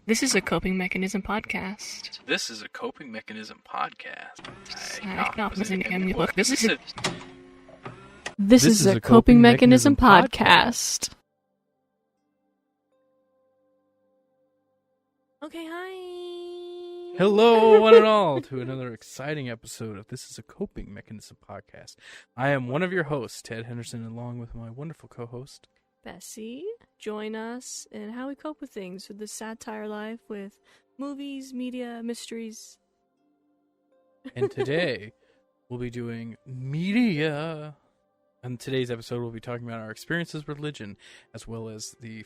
This is a coping mechanism podcast. This is a coping mechanism podcast. This is a coping mechanism podcast. Okay, hi. Hello, one and all, to another exciting episode of This is a Coping Mechanism podcast. I am one of your hosts, Ted Henderson, along with my wonderful co-host, Bessie. Join us in how we cope with things with this satire life with movies, media, mysteries. And today we'll be doing media. And today's episode we'll be talking about our experiences with religion, as well as the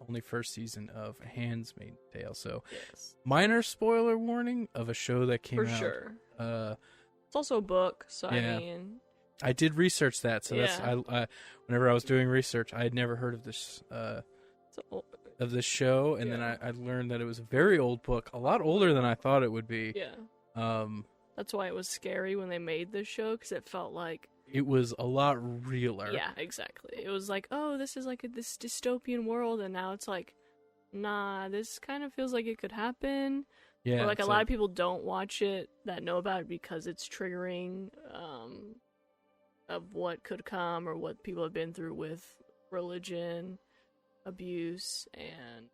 only first season of Handmaid Tale. So, Yes. Minor spoiler warning of a show that came For out. sure. It's also a book, so yeah. I mean... I did research that, so that's Yeah. whenever I was doing research, I had never heard of this show, and then I learned that it was a very old book, a lot older than I thought it would be. Yeah. That's why it was scary when they made this show, because it felt like... It was a lot realer. Yeah, exactly. It was like, oh, this is like this dystopian world, and now it's like, nah, this kind of feels like it could happen. Yeah. Or like a lot of people don't watch it that know about it because it's triggering of what could come or what people have been through with religion, abuse, and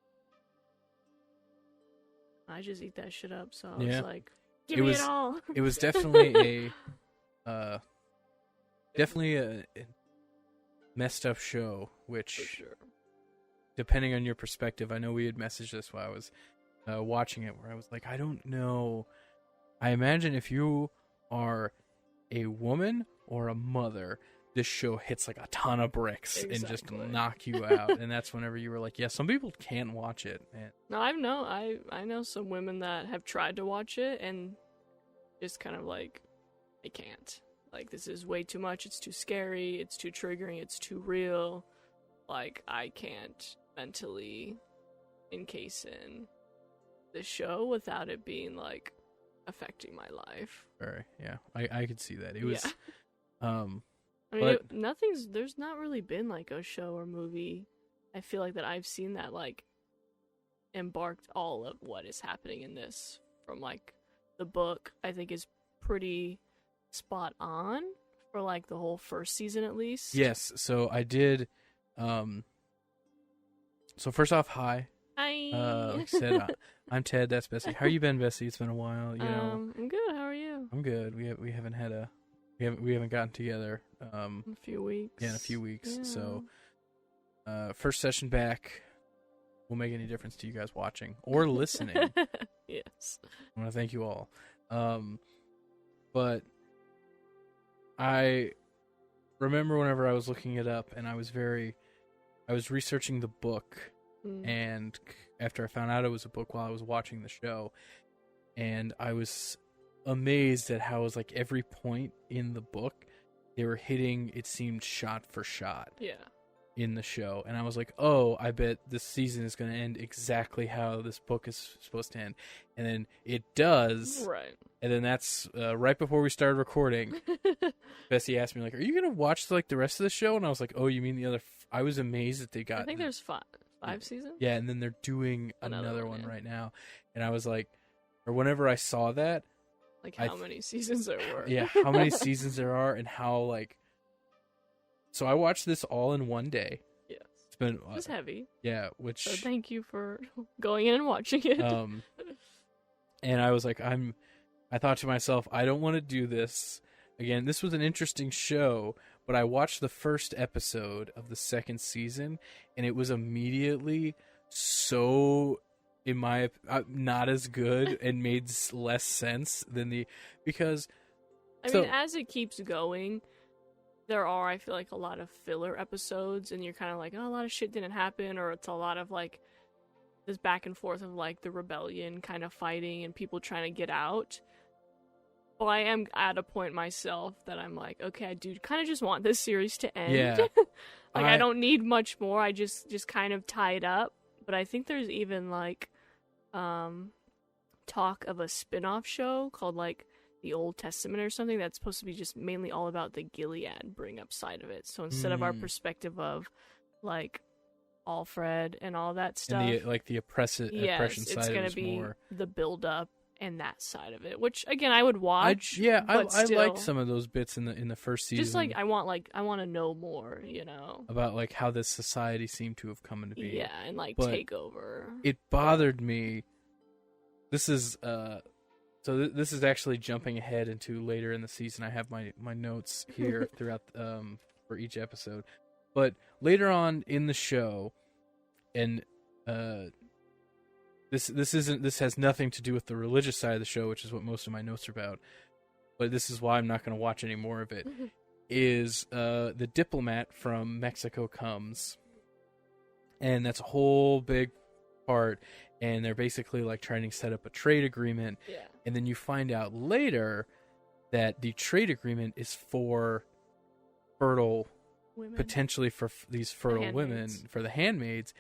I just eat that shit up. So I was like, give me it all. It was definitely a messed up show, which, For sure. depending on your perspective, I know we had messaged this while I was watching it, where I was like, I don't know. I imagine if you are a woman or a mother, this show hits like a ton of bricks and just knock you out. And that's whenever you were like, yeah, some people can't watch it. And No, I know some women that have tried to watch it and just kind of like, I can't. Like, this is way too much. It's too scary. It's too triggering. It's too real. Like, I can't mentally encase in this show without it being like affecting my life. Sorry, yeah, I could see that. It was, I mean, there's not really been like a show or movie, I feel like, that I've seen that like embarked all of what is happening in this from like the book. I think is pretty spot on for like the whole first season at least. Yes, so I did. So first off, hi. Hi. Like I said, I'm Ted. That's Bessie. How you been, Bessie? It's been a while. You know, I'm good. How are you? I'm good. We haven't gotten together. In a few weeks. Yeah, in a few weeks. Yeah. So, first session back won't make any difference to you guys watching or listening. Yes. I want to thank you all. But I remember whenever I was looking it up, and I was researching the book. And after I found out it was a book while I was watching the show, and I was amazed at how it was like every point in the book they were hitting, it seemed, shot for shot. Yeah. In the show. And I was like, oh, I bet this season is going to end exactly how this book is supposed to end. And then it does. Right. And then that's right before we started recording. Bessie asked me, like, are you going to watch like the rest of the show? And I was like, oh, you mean the other... I was amazed that they got... I think there's five seasons? Yeah, and then they're doing another one yeah. right now. And I was like... Or whenever I saw that... Like how many seasons there were. Yeah, how many seasons there are and how, like... So I watched this all in one day. Yes. It's been... It was heavy. Yeah, which... So thank you for going in and watching it. And I was like, I thought to myself, I don't want to do this. Again, this was an interesting show, but I watched the first episode of the second season, and it was immediately so, in my not as good and made less sense than because... I mean, as it keeps going, there are, I feel like, a lot of filler episodes, and you're kind of like, oh, a lot of shit didn't happen, or it's a lot of, like, this back and forth of, like, the rebellion kind of fighting and people trying to get out. But I am at a point myself that I'm like, okay, I do kind of just want this series to end. Yeah. I don't need much more. I just kind of tie it up. But I think there's even, like, talk of a spin-off show called, like, The Old Testament or something that's supposed to be just mainly all about the Gilead bring up side of it. So instead of our perspective of, like, Alfred and all that stuff. And the oppression yes, side it's gonna is be more the build up and that side of it, which again I would watch. I liked some of those bits in the first season. Just like I want to know more, you know, about like how this society seemed to have come into being. Yeah, and like But take over. It bothered me. This is this is actually jumping ahead into later in the season. I have my notes here throughout for each episode, but later on in the show, and this has nothing to do with the religious side of the show, which is what most of my notes are about. But this is why I'm not going to watch any more of it. Is the diplomat from Mexico comes, and that's a whole big part. And they're basically like trying to set up a trade agreement. Yeah. And then you find out later that the trade agreement is for fertile, Women. potentially for these fertile women, for the handmaids.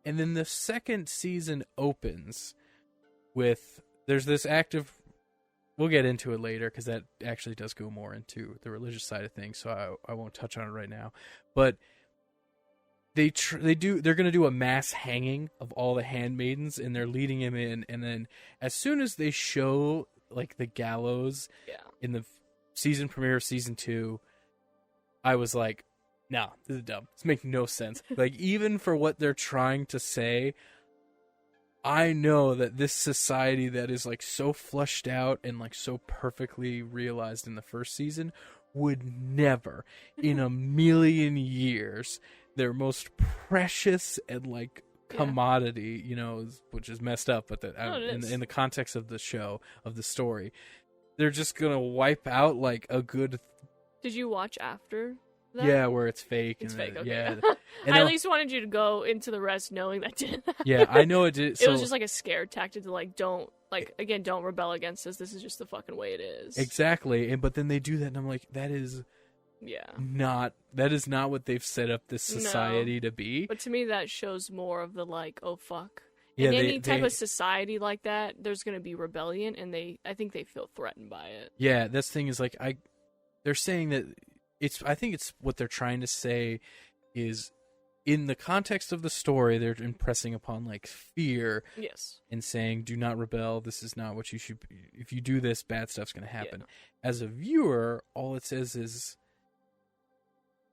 And then the second season opens with, there's this active, we'll get into it later because that actually does go more into the religious side of things. So I won't touch on it right now. But they're going to do a mass hanging of all the handmaidens, and they're leading him in. And then as soon as they show like the gallows in the season premiere of season 2, I was like, nah, this is dumb. This makes no sense. Like, even for what they're trying to say, I know that this society that is like so flushed out and like so perfectly realized in the first season would never in a million years, their most precious and like commodity, you know, which is messed up, but in the context of the show, of the story, they're just gonna wipe out like a good. Did you watch after that? Yeah, where it's fake. It's fake. Okay. Yeah, I at least wanted you to go into the rest knowing that didn't happen. Yeah, I know it did. It was just like a scare tactic to like don't rebel against this. This is just the fucking way it is. Exactly, but then they do that, and I'm like, that is not what they've set up this society to be. But to me, that shows more of the like, oh fuck. In any type of society like that, there's going to be rebellion, and I think they feel threatened by it. Yeah, this thing is like they're saying that I think it's what they're trying to say is, in the context of the story, they're impressing upon like fear, and saying, "Do not rebel. This is not what you should. If you do this, bad stuff's going to happen." Yeah. As a viewer, all it says is,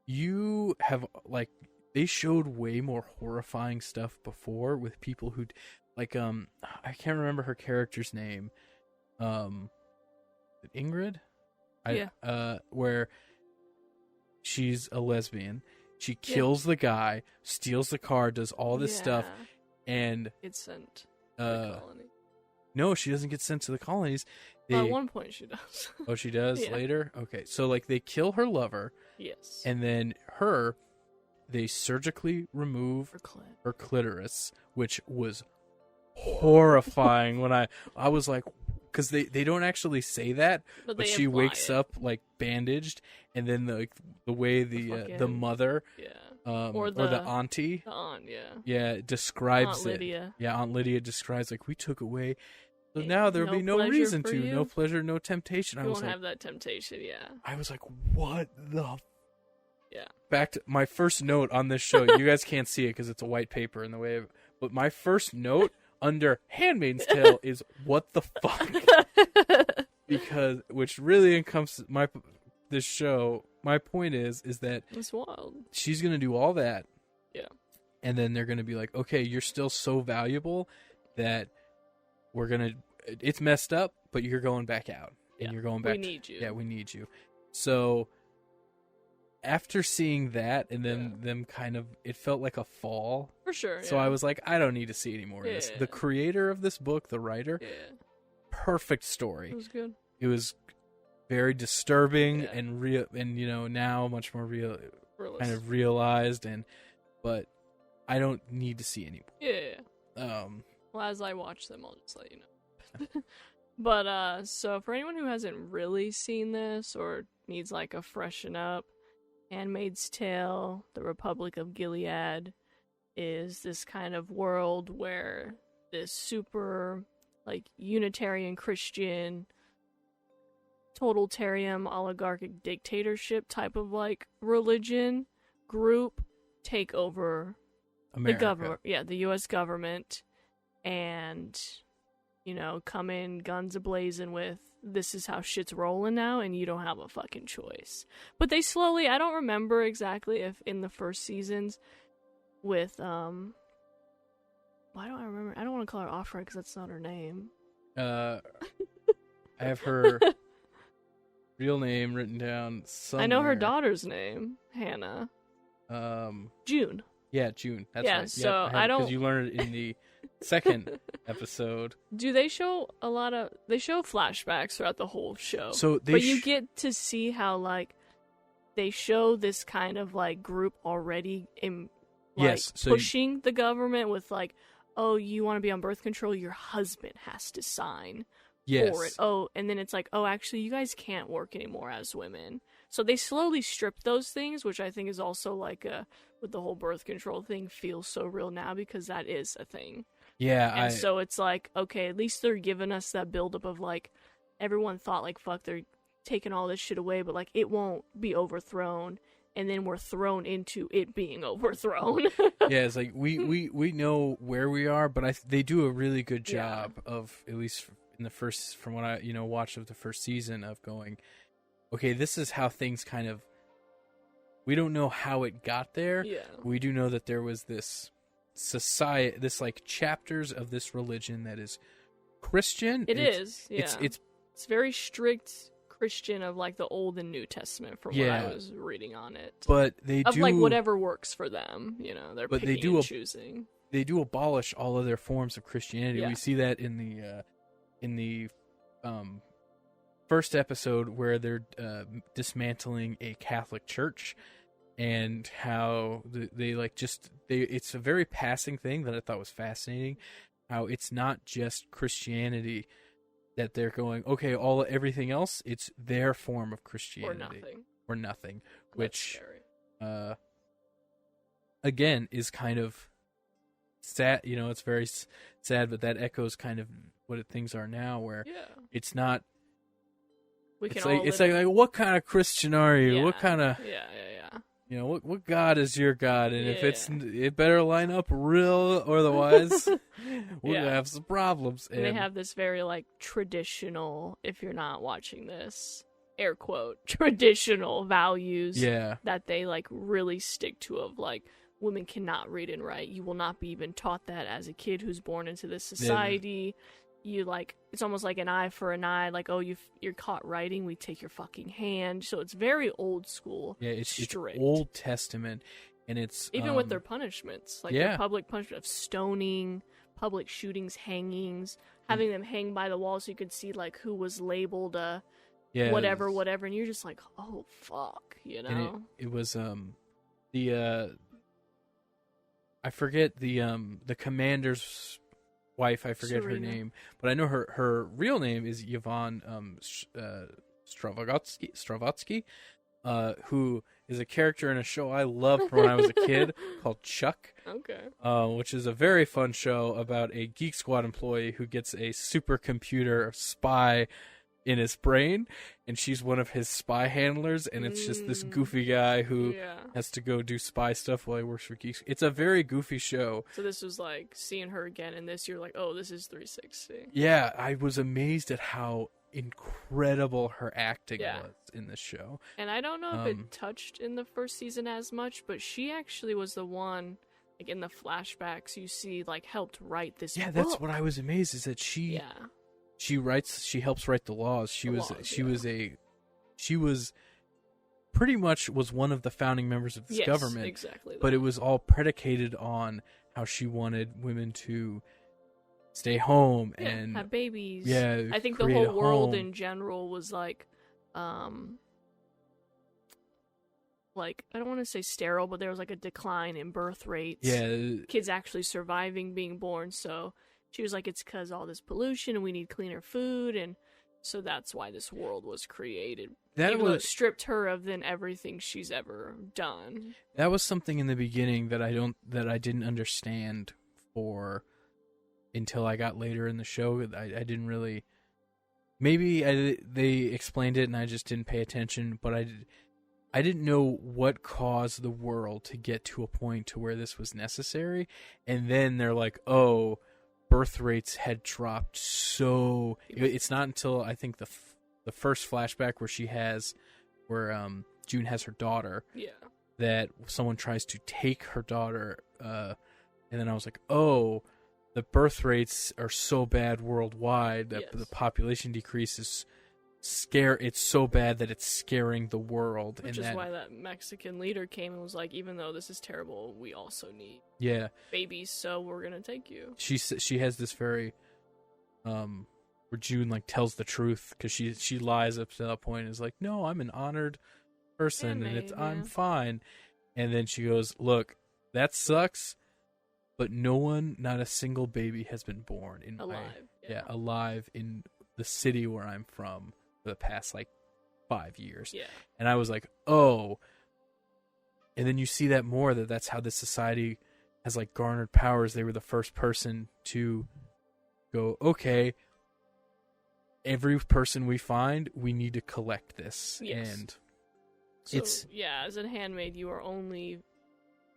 you have like they showed way more horrifying stuff before with people who, like I can't remember her character's name, Ingrid, where she's a lesbian. She kills the guy, steals the car, does all this stuff, and gets sent to the colony. No, she doesn't get sent to the colonies. At one point she does. Oh, she does later? Okay, so like they kill her lover. Yes. And then they surgically remove her clitoris, which was horrifying when I was like, because they don't actually say that, but she wakes up like bandaged, and then the way the mother or the auntie, the aunt, describes Aunt Lydia. Aunt Lydia describes like, we took away, so now there'll be no reason to, no pleasure, no temptation. You won't have that temptation. I was like, what the. Yeah. Back to my first note on this show. You guys can't see it because it's a white paper in the way of, but my first note under Handmaid's Tale is, what the fuck? Because, which really encompasses this show. My point is that it's wild. She's gonna do all that. Yeah. And then they're gonna be like, okay, you're still so valuable that it's messed up, but you're going back out. And you're going back. We need you. Yeah, we need you. So after seeing that, and then them kind of, it felt like a fall. For sure. So I was like, I don't need to see any more of this. The creator of this book, the writer, perfect story. It was good. It was very disturbing and real, and now much more real, kind of realized, but I don't need to see any more. Yeah. Well, as I watch them, I'll just let you know. But so for anyone who hasn't really seen this or needs like a freshen up, Handmaid's Tale, the Republic of Gilead, is this kind of world where this super, like, Unitarian Christian, totalitarian oligarchic dictatorship type of, like, religion group take over America. The U.S. government, and come in guns a-blazing with, this is how shit's rolling now, and you don't have a fucking choice. But they slowly, I don't remember exactly if in the first seasons with, why don't I remember? I don't want to call her Offred because that's not her name. I have her real name written down somewhere. I know her daughter's name, Hannah. June. Yeah, June. That's yeah, right. So I don't... Because you learned it in the second episode. Do they show they show flashbacks throughout the whole show. So but you get to see how, like, they show this kind of, like, group already in, like, yes, so pushing the government with, like, oh, you want to be on birth control? Your husband has to sign for it. Oh, and then it's like, oh, actually, you guys can't work anymore as women. So they slowly strip those things, which I think is also, like, with the whole birth control thing, feels so real now because that is a thing. Yeah. And so it's like, okay, at least they're giving us that buildup of, like, everyone thought, like, fuck, they're taking all this shit away, but, like, it won't be overthrown. And then we're thrown into it being overthrown. Yeah, it's like we know where we are, but they do a really good job of, at least in the first, from what I watched of the first season, of going, okay, this is how things kind of. We don't know how it got there. Yeah. We do know that there was this society, this, like, chapters of this religion that is Christian. It's It's very strict Christian of, like, the Old and New Testament from what I was reading on it. But they of, like, whatever works for them, they're picking and choosing. They do abolish all other forms of Christianity. Yeah. We see that in the first episode where they're dismantling a Catholic church, and how it's a very passing thing that I thought was fascinating. How it's not just Christianity that they're going, okay, everything else, it's their form of Christianity or nothing, which again is kind of sad. It's very sad, but that echoes kind of what things are now, where it's not. It's like what kind of Christian are you? Yeah. What kind of what God is your God? And if it better line up real, or otherwise we're gonna have some problems. And they have this very, like, traditional, if you're not watching this, air quote, traditional values that they, like, really stick to, of, like, women cannot read and write. You will not be even taught that as a kid who's born into this society. You, like, it's almost like an eye for an eye. Like, oh, you're caught writing, we take your fucking hand. So it's very old school. Yeah, it's strict. Old Testament, and it's even with their punishments, like their public punishment of stoning, public shootings, hangings, having them hang by the wall so you could see, like, who was labeled whatever, and you're just like, oh fuck, And it was I forget the commander's wife, I forget Serena. her name, but I know her real name is Yvonne Stravotsky, who is a character in a show I loved from when I was a kid called Chuck. Okay. Which is a very fun show about a Geek Squad employee who gets a supercomputer spy in his brain, and she's one of his spy handlers, and it's just this goofy guy who has to go do spy stuff while he works for Geeks. It's a very goofy show. So this was like seeing her again in this, you're like, oh, this is 360. Yeah, I was amazed at how incredible her acting was in this show. And I don't know if it touched in the first season as much, but she actually was the one, like, in the flashbacks you see, like, helped write this book. That's what I was amazed, is that she helps write the laws. She was pretty much one of the founding members of this government. Exactly. But it was all predicated on how she wanted women to stay home and have babies. Yeah, I think the whole world in general was like I don't want to say sterile, but there was, like, a decline in birth rates. Yeah, kids actually surviving being born. So she was like, it's because all this pollution and we need cleaner food, and so that's why this world was created. Even though it stripped her of then everything she's ever done. That was something in the beginning that I didn't understand until I got later in the show. I didn't really. Maybe they explained it and I just didn't pay attention. But I didn't know what caused the world to get to a point to where this was necessary. And then they're like, oh, birth rates had dropped. So it's not until I think the first flashback where June has her daughter. Yeah. That someone tries to take her daughter. And then I was like, oh, the birth rates are so bad worldwide that the population decrease is it's so bad that it's scaring the world. Which is why that Mexican leader came and was like, even though this is terrible, we also need babies, so we're gonna take you. She has this very where June like tells the truth, because she lies up to that point and is like, no, I'm an honored person and I'm fine. And then she goes, look, that sucks, but not a single baby has been born alive in the city where I'm from for the past like 5 years. Yeah. And I was like, oh. And then you see that more, that's how this society has like garnered powers. They were the first person to go, okay, every person we find, we need to collect this. Yes. And so, as a handmaid, you are only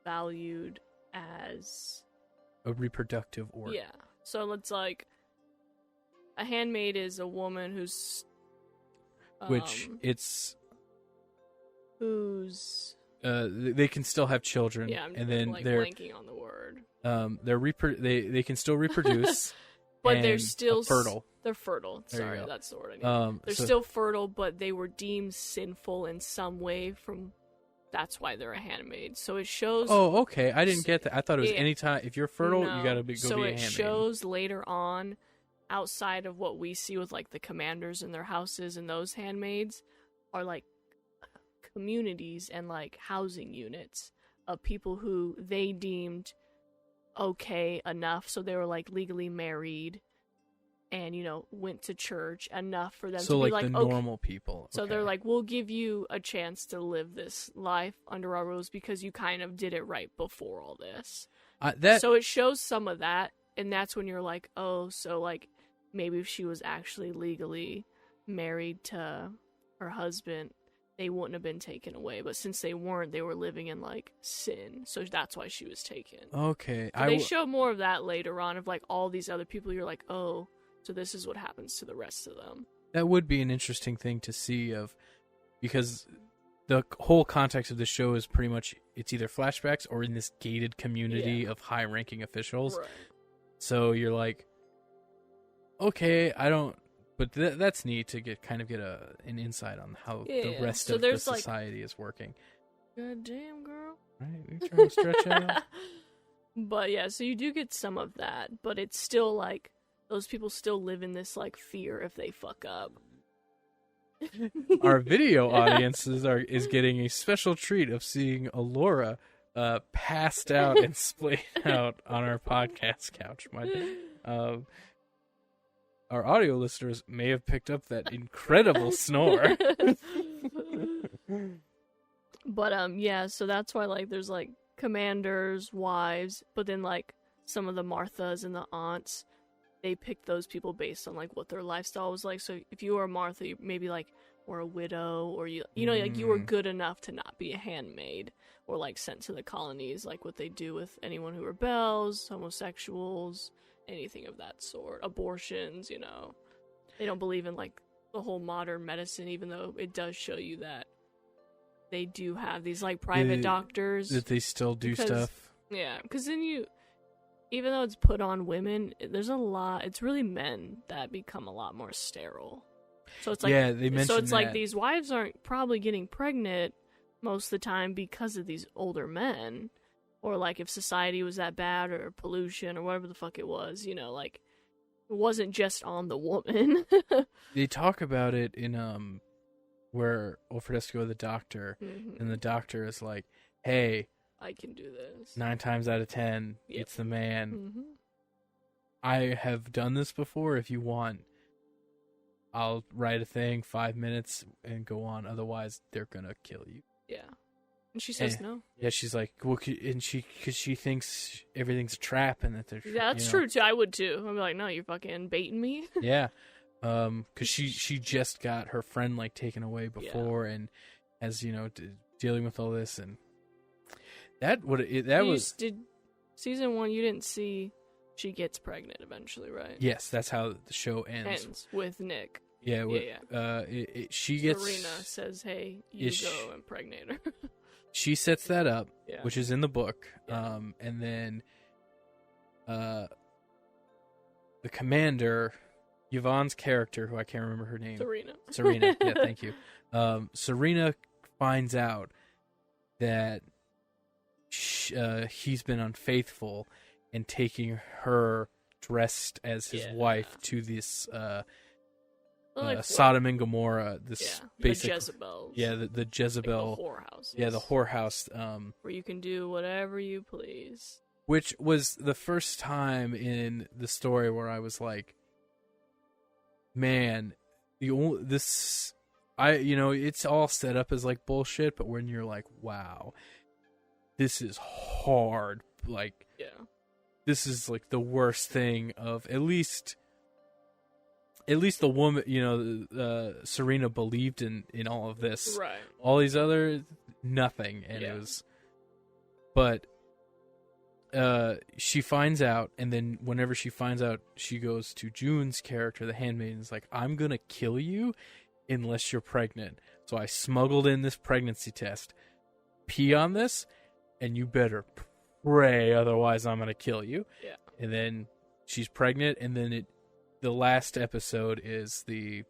valued as a reproductive organ. Yeah. So it's like a handmaid is a woman who's they can still have children. Yeah, and then they're blanking on the word. They can still reproduce, but they're still fertile. They're fertile. Sorry, that's the word I need. They're still fertile, but they were deemed sinful in some way that's why they're a handmaid. So it shows. Oh, okay. I didn't get that. I thought it was anytime if you're fertile, you gotta go be a handmaid. So it shows later on, outside of what we see with like the commanders in their houses, and those handmaids are like communities and like housing units of people who they deemed okay enough, so they were like legally married and went to church enough for them to be like the normal people. So they're like, we'll give you a chance to live this life under our rules because you kind of did it right before all this. So it shows some of that, and that's when you're like, oh, so like maybe if she was actually legally married to her husband, they wouldn't have been taken away. But since they weren't, they were living in like sin, so that's why she was taken. Okay. So they show more of that later on, of like all these other people. You're like, oh, so this is what happens to the rest of them. That would be an interesting thing to see, because the whole context of the show is pretty much it's either flashbacks or in this gated community of high-ranking officials. Right. So you're like, okay, but that's neat to get an insight on how the rest of the society is working. God damn, girl. Right, we're trying to stretch out. But yeah, so you do get some of that, but it's still like those people still live in this like fear if they fuck up. Our video audience is getting a special treat of seeing Alora passed out and splayed out on our podcast couch. Our audio listeners may have picked up that incredible snore. But yeah, so that's why like there's like commanders, wives, but then like some of the Marthas and the aunts, they picked those people based on like what their lifestyle was like. So if you were a Martha, you maybe like were a widow, or like you were good enough to not be a handmaid or like sent to the colonies, like what they do with anyone who rebels, homosexuals, anything of that sort, abortions. They don't believe in like the whole modern medicine, even though it does show you that they do have these like private doctors that they still do stuff. Yeah, because then even though it's put on women, there's it's really men that become a lot more sterile. So it's like, they mentioned so it's like these wives aren't probably getting pregnant most of the time because of these older men, or like if society was that bad, or pollution, or whatever the fuck it was, like it wasn't just on the woman. They talk about it in where Wilfred has to go to the doctor, and the doctor is like, hey, I can do this. 9 times out of 10, it's the man. I have done this before. If you want, I'll write a thing, 5 minutes, and go on. Otherwise, they're gonna kill you. Yeah. And she says no. Yeah, she's like, well, because she thinks everything's a trap, and that they're. Yeah, that's true too. I would too. I'd be like, no, you're fucking baiting me. Yeah, because she just got her friend like taken away before, and has dealing with all this, and that was did season 1. You didn't see she gets pregnant eventually, right? Yes, that's how the show ends with Nick. Yeah, she gets. Serena says, "Hey, you go impregnate her." She sets that up, yeah. which is in the book, yeah. And then the commander, Yvonne's character, who I can't remember her name. Serena. Yeah, thank you. Serena finds out that he's been unfaithful and taking her dressed as his wife to this Sodom and Gomorrah. This basic, the Jezebels. Yeah, the Jezebel. Like the whorehouse. Yeah, the whorehouse. Where you can do whatever you please. Which was the first time in the story where I was like, man, it's all set up as like bullshit, but when you're like, wow, this is hard, like, this is like the worst thing of at least the woman, Serena believed in all of this, right? All these other nothing, and it was, but she finds out, and then whenever she finds out, she goes to June's character, the handmaid, and is like, I'm gonna kill you unless you're pregnant. So I smuggled in this pregnancy test. Pee on this, and you better pray, otherwise I'm gonna kill you. Yeah. And then she's pregnant, and then the last episode is the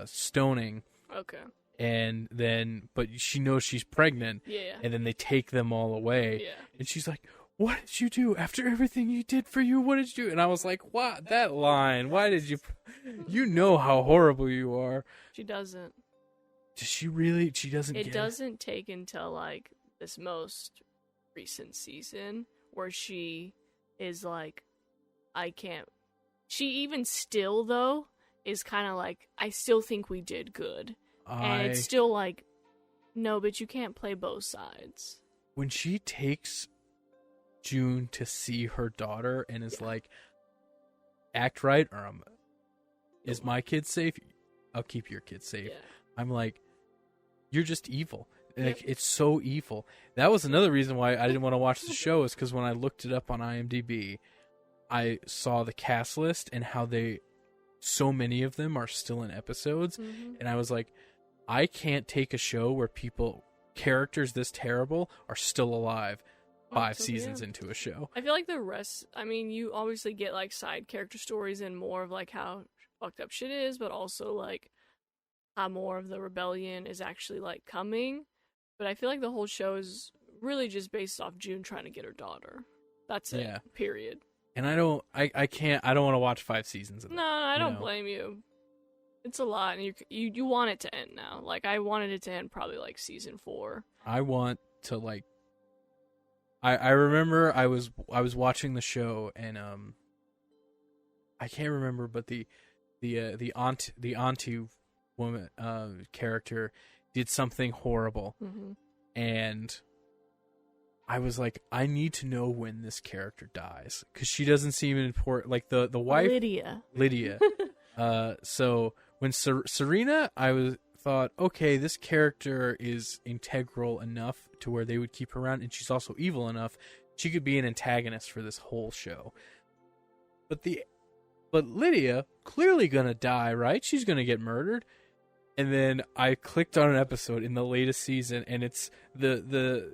stoning. Okay. And then, but she knows she's pregnant. Yeah. And then they take them all away. Yeah. And she's like, what did you do after everything you did for you? What did you do? And I was like, what? That line. Why did you? You know how horrible you are. She doesn't. Does she really? She doesn't. It doesn't take until like this most recent season where she is like, I can't. She even still though is kind of like, I still think we did good, and it's still like, no, but you can't play both sides. When she takes June to see her daughter and is like, act right, or is my kid safe? I'll keep your kid safe. Yeah. I'm like, you're just evil. Like, it's so evil. That was another reason why I didn't want to watch the show, is because when I looked it up on IMDb, I saw the cast list and how so many of them are still in episodes, and I was like, I can't take a show where characters this terrible are still alive 5 seasons into a show. I feel like the rest, I mean, you obviously get like side character stories and more of like how fucked up shit is, but also like how more of the rebellion is actually like coming. But I feel like the whole show is really just based off June trying to get her daughter. That's it. Period. And I don't want to watch 5 seasons of that. No, I don't blame you. It's a lot, and you want it to end now. Like, I wanted it to end probably like season 4. I want to like. I remember I was watching the show, and I can't remember, but the auntie woman character did something horrible, and I was like, I need to know when this character dies, because she doesn't seem important. Like the wife, Lydia. So when Serena, I thought, okay, this character is integral enough to where they would keep her around, and she's also evil enough. She could be an antagonist for this whole show. But Lydia clearly gonna die, right? She's gonna get murdered. And then I clicked on an episode in the latest season, and it's the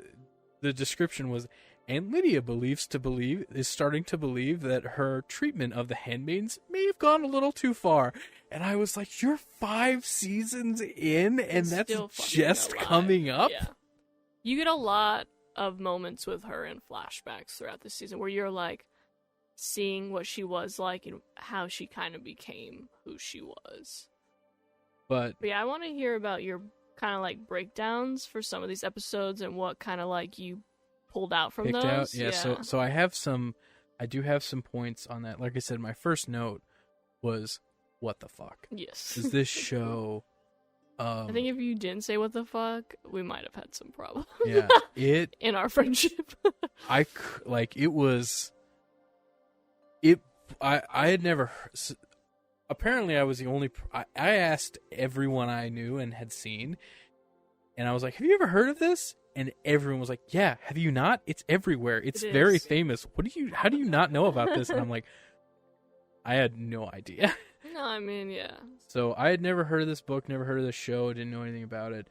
description was, and Lydia is starting to believe that her treatment of the handmaids may have gone a little too far. And I was like, you're 5 seasons in, and that's just coming up? Yeah. You get a lot of moments with her in flashbacks throughout the season where you're like seeing what she was like and how she kind of became who she was. But yeah, I want to hear about your kind of like breakdowns for some of these episodes and what kind of like you pulled out from those. Yeah. So I do have some points on that. Like I said, my first note was, what the fuck? Yes. Is this show? I think if you didn't say what the fuck, we might have had some problems. Yeah, in our friendship. I had never. Apparently, I was the only. I asked everyone I knew and had seen, And I was like, have you ever heard of this? And everyone was like, yeah, have you not? It's everywhere. It's very famous. How do you not know about this? And I'm like, I had no idea. No, I mean, yeah. So I had never heard of this book, never heard of this show, didn't know anything about it.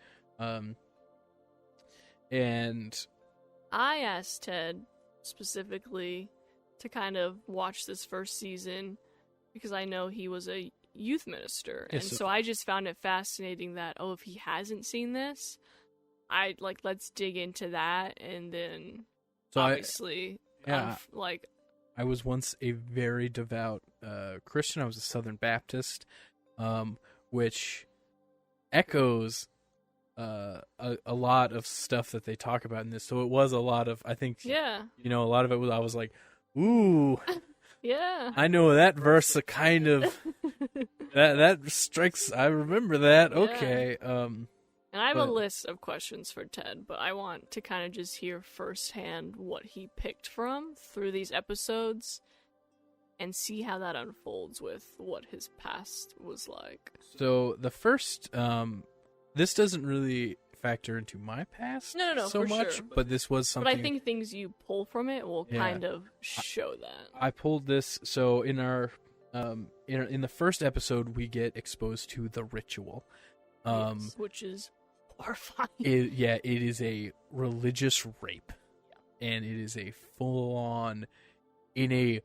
And I asked Ted specifically to kind of watch this first season because I know he was a youth minister. And so I just found it fascinating that, if he hasn't seen this, let's dig into that. And then obviously, I was once a very devout Christian. I was a Southern Baptist, which echoes a lot of stuff that they talk about in this. So it was a lot of, I think, a lot of it was, I was like, ooh, yeah, I know that verse, a kind of, that strikes, I remember that, okay. And I have a list of questions for Ted, but I want to kind of just hear firsthand what he picked from through these episodes and see how that unfolds with what his past was like. So the first, this doesn't really factor into my past so much, sure. But this was something. But I think things you pull from it will kind of show that. I pulled this, so in our, in the first episode, we get exposed to the ritual. Which is horrifying. It is a religious rape, and it is a full-on. That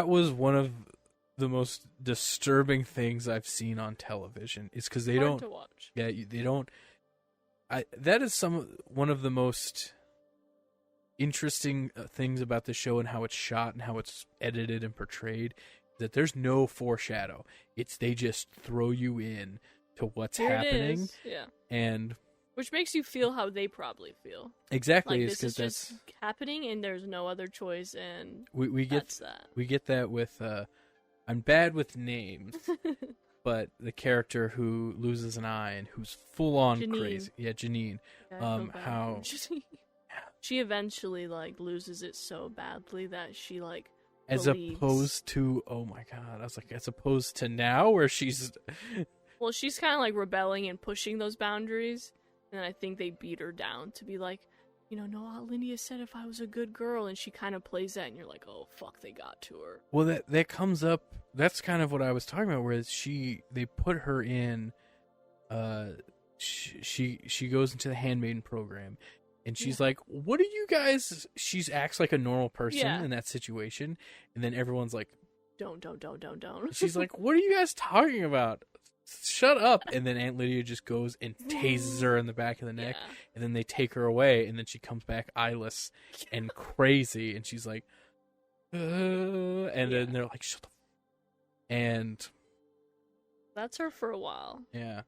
was one of the most disturbing things I've seen on television. Is because they don't. To watch. Yeah, they don't. That is one of the most interesting things about the show and how it's shot and how it's edited and portrayed. That there's no foreshadow. They just throw you in to what's happening. Yeah. And which makes you feel how they probably feel. Exactly. This is just happening and there's no other choice, and we get that. We get that with I'm bad with names. But the character who loses an eye and who's full on crazy. Yeah, Janine. How she eventually loses it so badly that she as opposed to, oh my god, I was like, as opposed to now where she's... Well, she's kind of rebelling and pushing those boundaries, and I think they beat her down to be like, no, Lydia said if I was a good girl, and she kind of plays that, and you're like, oh, fuck, they got to her. Well, that comes up, that's kind of what I was talking about, where they put her in, she goes into the Handmaid program, and she's like, what are you guys... She acts like a normal person in that situation. And then everyone's like... Don't. She's like, what are you guys talking about? Shut up. And then Aunt Lydia just goes and tases her in the back of the neck. Yeah. And then they take her away. And then she comes back eyeless and crazy. And she's like... And then they're like, shut the... And... That's her for a while. Yeah.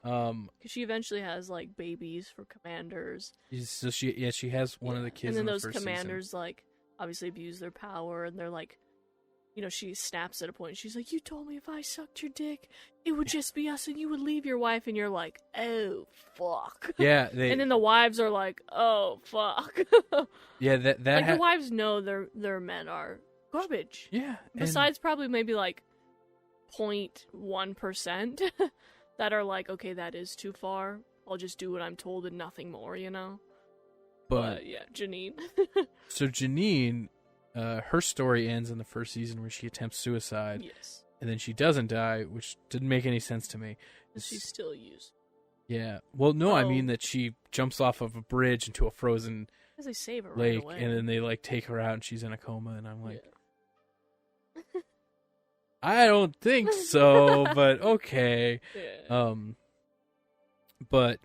Because she eventually has babies for commanders. So she has one of the kids. And then in the those first commanders season. Obviously abuse their power, and they're she snaps at a point. She's like, "You told me if I sucked your dick, it would just be us, and you would leave your wife." And you're like, "Oh fuck." Yeah. And then the wives are like, "Oh fuck." Yeah, that the wives know their men are garbage. Yeah. Besides, probably maybe 0.1%. That are okay, that is too far. I'll just do what I'm told and nothing more, But yeah, Janine. So Janine, her story ends in the first season where she attempts suicide. Yes. And then she doesn't die, which didn't make any sense to me. She's still used. Yeah. Well, no, I mean that she jumps off of a bridge into a frozen they save her lake, right away. And then they take her out and she's in a coma, and I'm like... Yeah. I don't think so, but okay. Yeah. But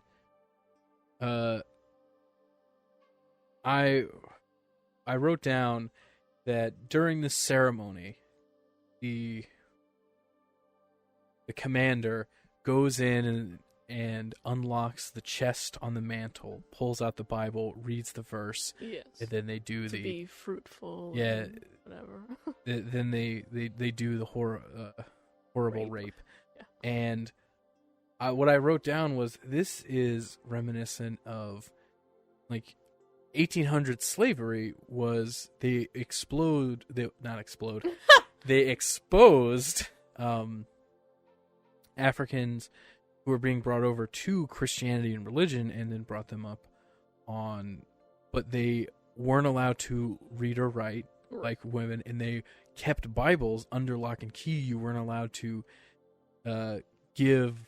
I wrote down that during the ceremony, the commander goes in and unlocks the chest on the mantle, pulls out the Bible, reads the verse, and then they do to be fruitful. Yeah. Whatever. Then they do the horrible rape. Yeah. And what I wrote down was, this is reminiscent of 1800 slavery. Was they exposed Africans who were being brought over to Christianity and religion and then brought them up on, but they weren't allowed to read or write like women, and they kept Bibles under lock and key. You weren't allowed to give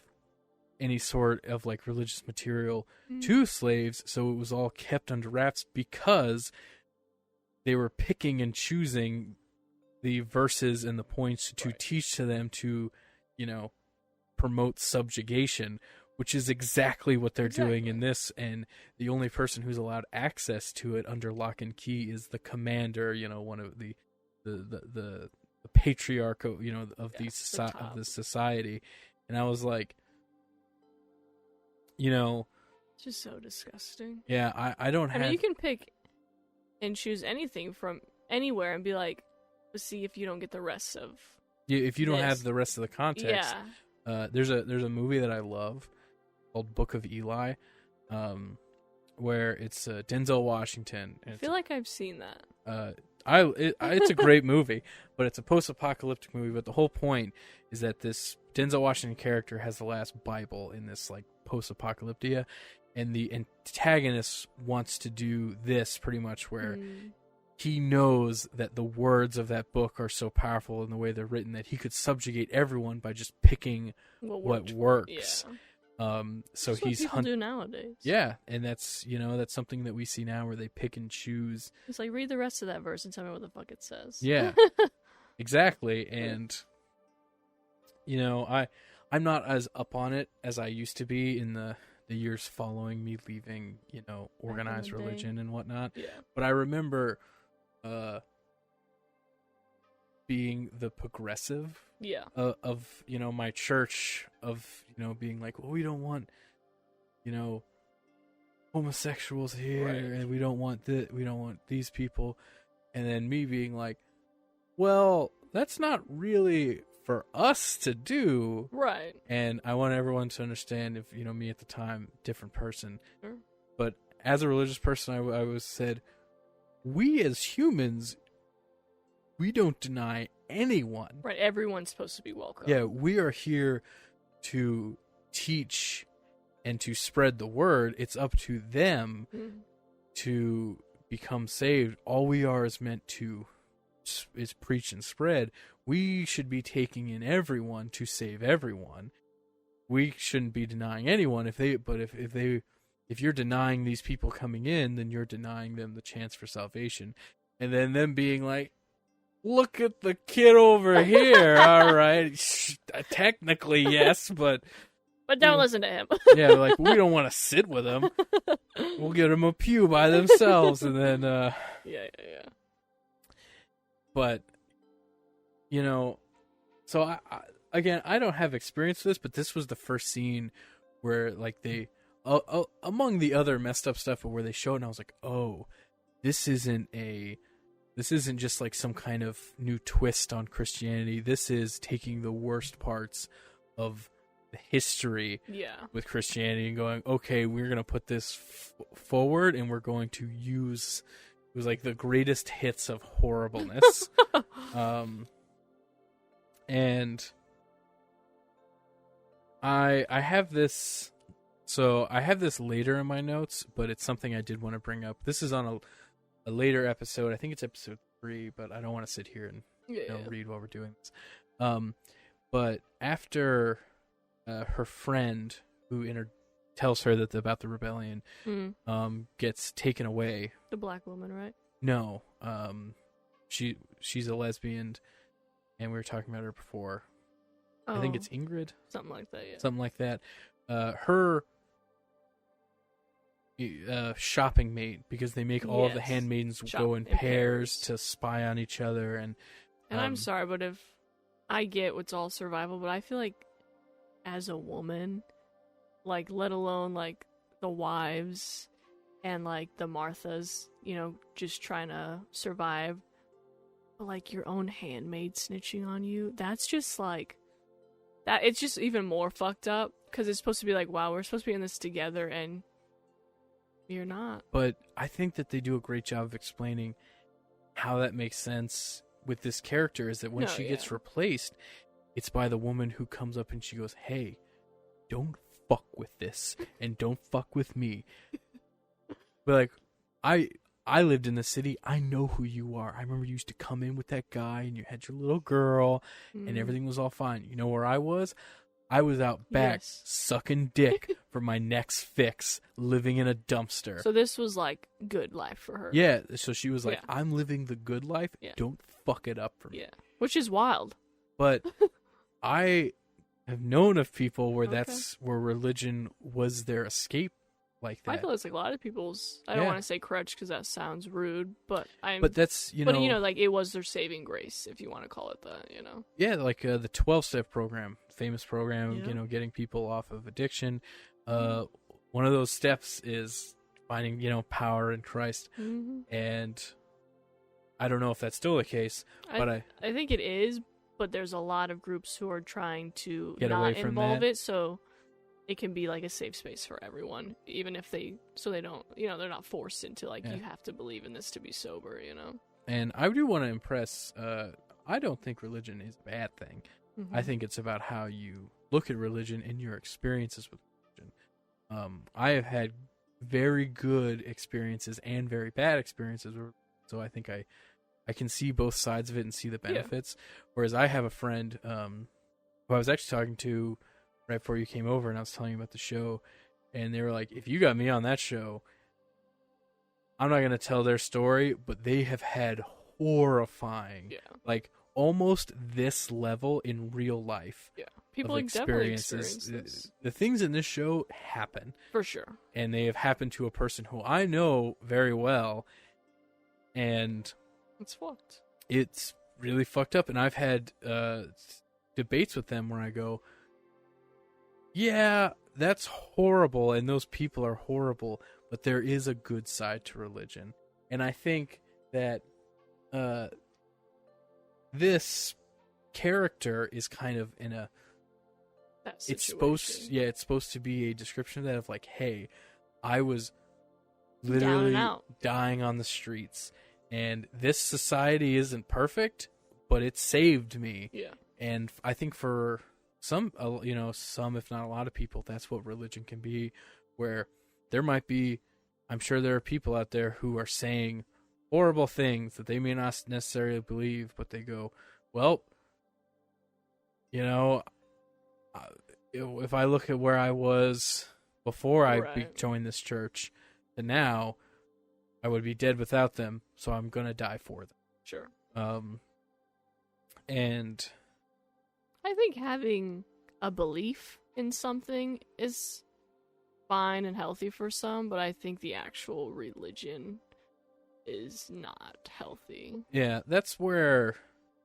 any sort of like religious material to slaves, so it was all kept under wraps because they were picking and choosing the verses and the points to teach to them to, promote subjugation, which is exactly what they're doing in this. And the only person who's allowed access to it under lock and key is the commander, one of the patriarch of, of the society. And I was like, it's just so disgusting. Yeah, I don't have... I mean, you can pick and choose anything from anywhere and be like, let's see if you don't get the rest of... Yeah, if you don't have the rest of the context. Yeah. There's a movie that I love called Book of Eli, where it's Denzel Washington. And I feel like I've seen that. It's a great movie, but it's a post-apocalyptic movie. But the whole point is that this Denzel Washington character has the last Bible in this like post-apocalyptia, and the antagonist wants to do this pretty much where he knows that the words of that book are so powerful in the way they're written that he could subjugate everyone by just picking what works. Yeah. So that's he's what people do nowadays. Yeah, and that's that's something that we see now where they pick and choose. It's like, read the rest of that verse and tell me what the fuck it says. Yeah, exactly. And I'm not as up on it as I used to be in the years following me leaving, organized religion and whatnot. Yeah. But I remember being the progressive of my church, of being like, well, we don't want homosexuals here, and we don't want these people, and then me being like, well, that's not really for us to do, right? And I want everyone to understand, if me at the time, different person, sure. But as a religious person, I was said, we as humans, we don't deny anyone. Right, everyone's supposed to be welcome. Yeah, we are here to teach and to spread the word. It's up to them to become saved. All we are is meant to is preach and spread. We should be taking in everyone to save everyone. We shouldn't be denying anyone. If you're denying these people coming in, then you're denying them the chance for salvation. And then them being like, look at the kid over here. All right. Technically, yes, but don't listen to him. Yeah, like, we don't want to sit with them. We'll get them a pew by themselves. And then, Yeah. But, so I don't have experience with this, but this was the first scene where, like, they, among the other messed up stuff, where they showed, and I was like, oh, this isn't just like some kind of new twist on Christianity. This is taking the worst parts of the history with Christianity and going, okay, we're going to put this forward, and we're going to use, it was like the greatest hits of horribleness. And I have this, so I have this later in my notes, but it's something I did want to bring up. This is on a later episode. I think it's episode 3, but I don't want to sit here and read while we're doing this. But after her friend who tells her about the rebellion gets taken away. The black woman, right? No. She's a lesbian, and we were talking about her before. Oh. I think it's Ingrid. Something like that, yeah. Something like that. Her shopping mate, because they make all of the handmaidens go in pairs to spy on each other. And I'm sorry, but if I get what's all survival, but I feel like as a woman, like, let alone like the wives and like the Marthas, just trying to survive, but like your own handmaid snitching on you, that's just like that. It's just even more fucked up, because it's supposed to be like, wow, we're supposed to be in this together, and you're not. But I think that they do a great job of explaining how that makes sense with this character, is that when she gets replaced, it's by the woman who comes up and she goes, hey, don't fuck with this and don't fuck with me. But like, I lived in the city. I know who you are. I remember you used to come in with that guy and you had your little girl and everything was all fine. You know where I was? I was out back sucking dick for my next fix, living in a dumpster. So this was like good life for her. Yeah. So she was like, I'm living the good life. Yeah. Don't fuck it up for me. Yeah. Which is wild. But I have known of people where that's where religion was their escape. Like that. I feel it's like a lot of people's. I don't want to say crutch because that sounds rude, but But that's But like it was their saving grace, if you want to call it that. Yeah, like the 12-step program, famous program. Yeah. Getting people off of addiction. One of those steps is finding power in Christ, and I don't know if that's still the case, but I think it is. But there's a lot of groups who are trying to get not away from involve that. it, so it can be like a safe space for everyone, even if they don't, they're not forced into like you have to believe in this to be sober, And I do want to impress. I don't think religion is a bad thing. I think it's about how you look at religion and your experiences with religion. I have had very good experiences and very bad experiences, so I think I can see both sides of it and see the benefits. Whereas I have a friend who I was actually talking to right before you came over, and I was telling you about the show, and they were like, if you got me on that show, I'm not going to tell their story, but they have had horrifying, like almost this level in real life. Yeah. People like experiences. The things in this show happen. For sure. And they have happened to a person who I know very well, and it's fucked. It's really fucked up, and I've had debates with them where I go, yeah, that's horrible, and those people are horrible, but there is a good side to religion. And I think that this character is kind of in a... It's supposed to be a description of that, of like, hey, I was literally dying on the streets, and this society isn't perfect, but it saved me. Yeah. And I think for some, if not a lot of people, that's what religion can be, where there might be, I'm sure there are people out there who are saying horrible things that they may not necessarily believe, but they go, well, if I look at where I was before I joined this church and now, I would be dead without them, so I'm going to die for them. Sure. And I think having a belief in something is fine and healthy for some, but I think the actual religion is not healthy. Yeah, that's where,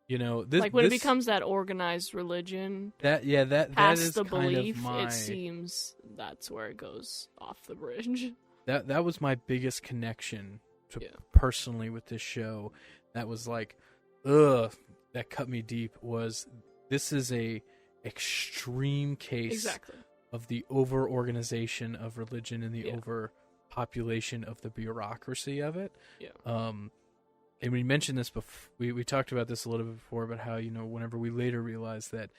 when it becomes that organized religion, that is the kind belief, of my... it seems that's where it goes off the bridge. That was my biggest connection personally with this show. That was like, that cut me deep. Was this is a extreme case of the over-organization of religion and the overpopulation of the bureaucracy of it. Yeah. And we mentioned this before. We talked about this a little bit before, about how whenever we later realized that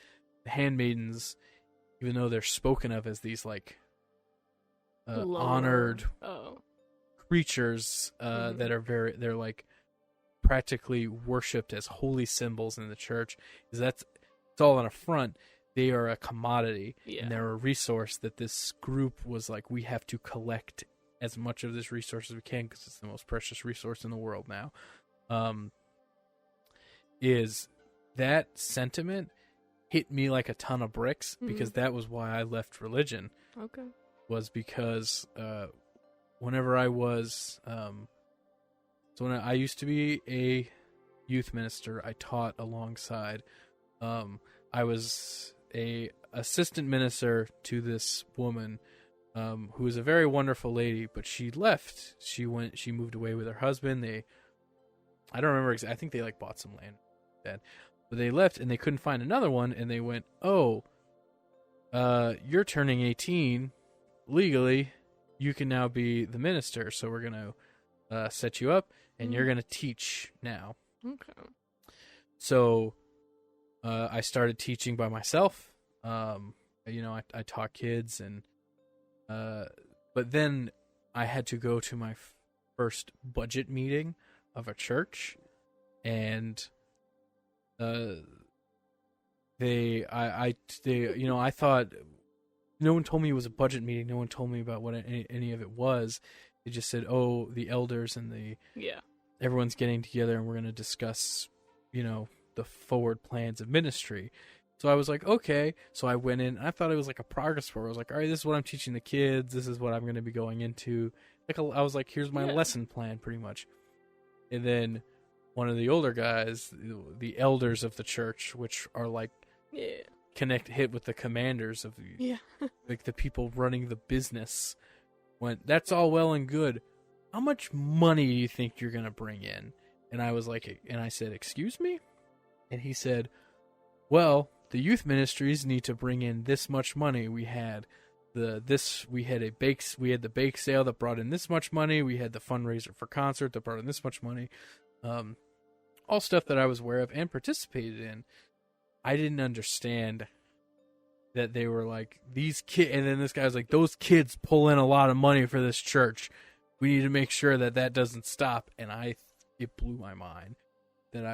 the handmaidens, even though they're spoken of as these like honored creatures that are they're like practically worshipped as holy symbols in the church, it's all on a front. They are a commodity, and they're a resource that this group was like, we have to collect as much of this resource as we can because it's the most precious resource in the world now. Is that sentiment hit me like a ton of bricks, because that was why I left religion. Okay. Was because whenever I was so when I used to be a youth minister, I taught alongside. I was a assistant minister to this woman who was a very wonderful lady, but she left. She moved away with her husband. I don't remember I think they like bought some land, but they left and they couldn't find another one, and they went, you're turning 18 legally, you can now be the minister, so we're going to set you up, and you're going to teach now. Okay. So I started teaching by myself. I taught kids, and But then I had to go to my first budget meeting of a church, and I thought, no one told me it was a budget meeting. No one told me about what any of it was. They just said, "Oh, the elders and everyone's getting together, and we're going to discuss, the forward plans of ministry." So I was like, okay. So I went in, and I thought it was like a progress report. I was like, all right, this is what I'm teaching the kids. This is what I'm going to be going into. I was like, here's my lesson plan, pretty much. And then one of the older guys, the elders of the church, which are like hit with the commanders of like the people running the business, went, "That's all well and good. How much money do you think you're going to bring in?" And I was like, and I said, "Excuse me?" And he said, "Well, the youth ministries need to bring in this much money. We had the bake sale that brought in this much money. We had the fundraiser for concert that brought in this much money." All stuff that I was aware of and participated in. I didn't understand that they were like, these kids, and then this guy was like, "Those kids pull in a lot of money for this church. We need to make sure that doesn't stop." And it blew my mind that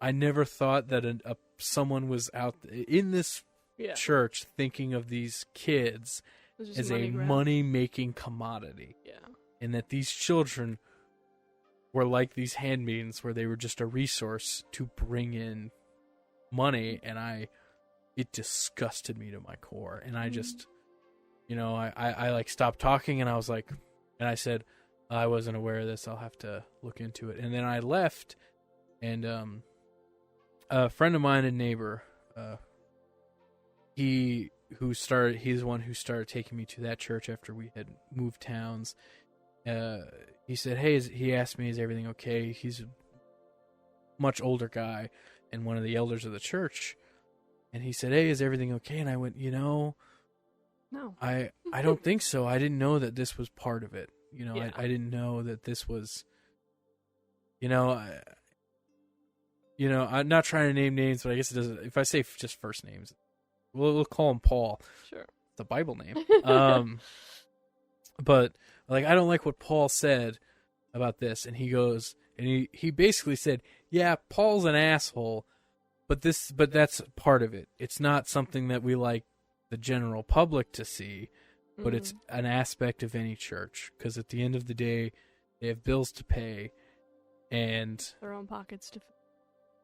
I never thought that someone was out in this church thinking of these kids as a money-making commodity. Yeah. And that these children were like these handmaidens, where they were just a resource to bring in money, and it disgusted me to my core. And I just, I like stopped talking, and I was like, and I said, "I wasn't aware of this. I'll have to look into it." And then I left, and a friend of mine, a neighbor, he's the one who started taking me to that church after we had moved towns. He said, "Hey," he asked me, "Is everything okay?" He's a much older guy and one of the elders of the church. And he said, "Hey, is everything okay?" And I went, "No, I don't think so. I didn't know that this was part of it. I didn't know that this was, I'm not trying to name names, but I guess it doesn't. If I say just first names, we'll call him Paul. Sure, it's a Bible name. But like, I don't like what Paul said about this." And he goes, and he basically said, "Yeah, Paul's an asshole, but that's part of it. It's not something that we like the general public to see, but it's an aspect of any church, because at the end of the day, they have bills to pay, and their own pockets to."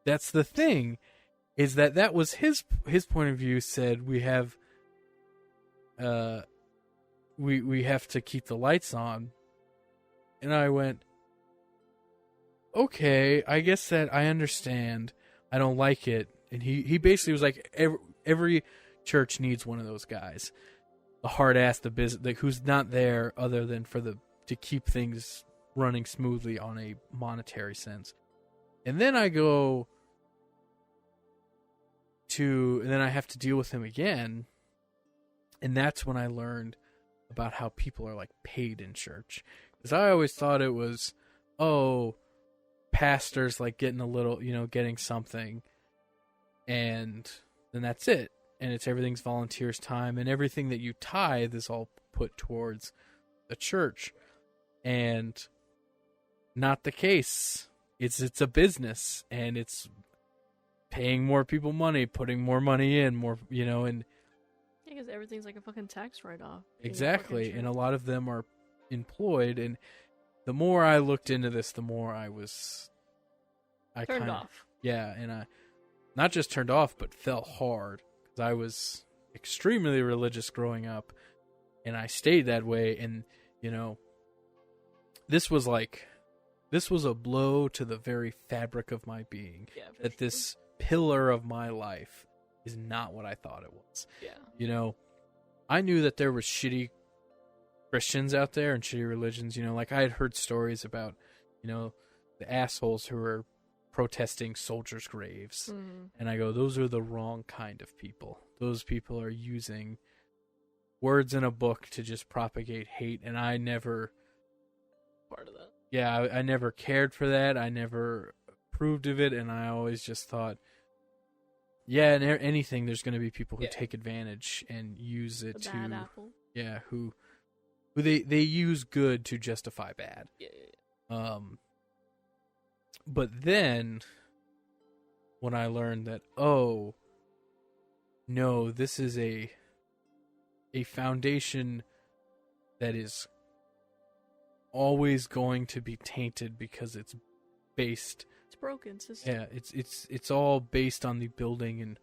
That's the thing, is that was his point of view. Said we have, we have to keep the lights on, and I went, okay, I guess that I understand. I don't like it. And he basically was like, every church needs one of those guys, the hard ass, the business, like, who's not there other than to keep things running smoothly on a monetary sense. And then I go and then I have to deal with him again, and that's when I learned about how people are like paid in church. Because I always thought it was, pastors like getting a little, getting something, and then that's it. And everything's volunteers' time, and everything that you tithe is all put towards the church. And not the case. It's a business, and it's paying more people money, putting more money in, more, and because everything's like a fucking tax write-off. Exactly, and a lot of them are employed, and the more I looked into this, the more I turned off. Yeah, and I not just turned off, but fell hard, because I was extremely religious growing up, and I stayed that way. And this was a blow to the very fabric of my being. Yeah, that this pillar of my life is not what I thought it was. Yeah. I knew that there was shitty Christians out there and shitty religions. Like, I had heard stories about, the assholes who were protesting soldiers' graves. And I go, those are the wrong kind of people. Those people are using words in a book to just propagate hate, and I never part of that. Yeah, I never cared for that. I never approved of it, and I always just thought, Yeah, and anything, there's going to be people who take advantage and use it the to... bad apple. Yeah, who they use good to justify bad. Yeah. But then, when I learned that, oh, no, this is a foundation that is always going to be tainted because it's based... It's broken system. Yeah, it's all based on the building and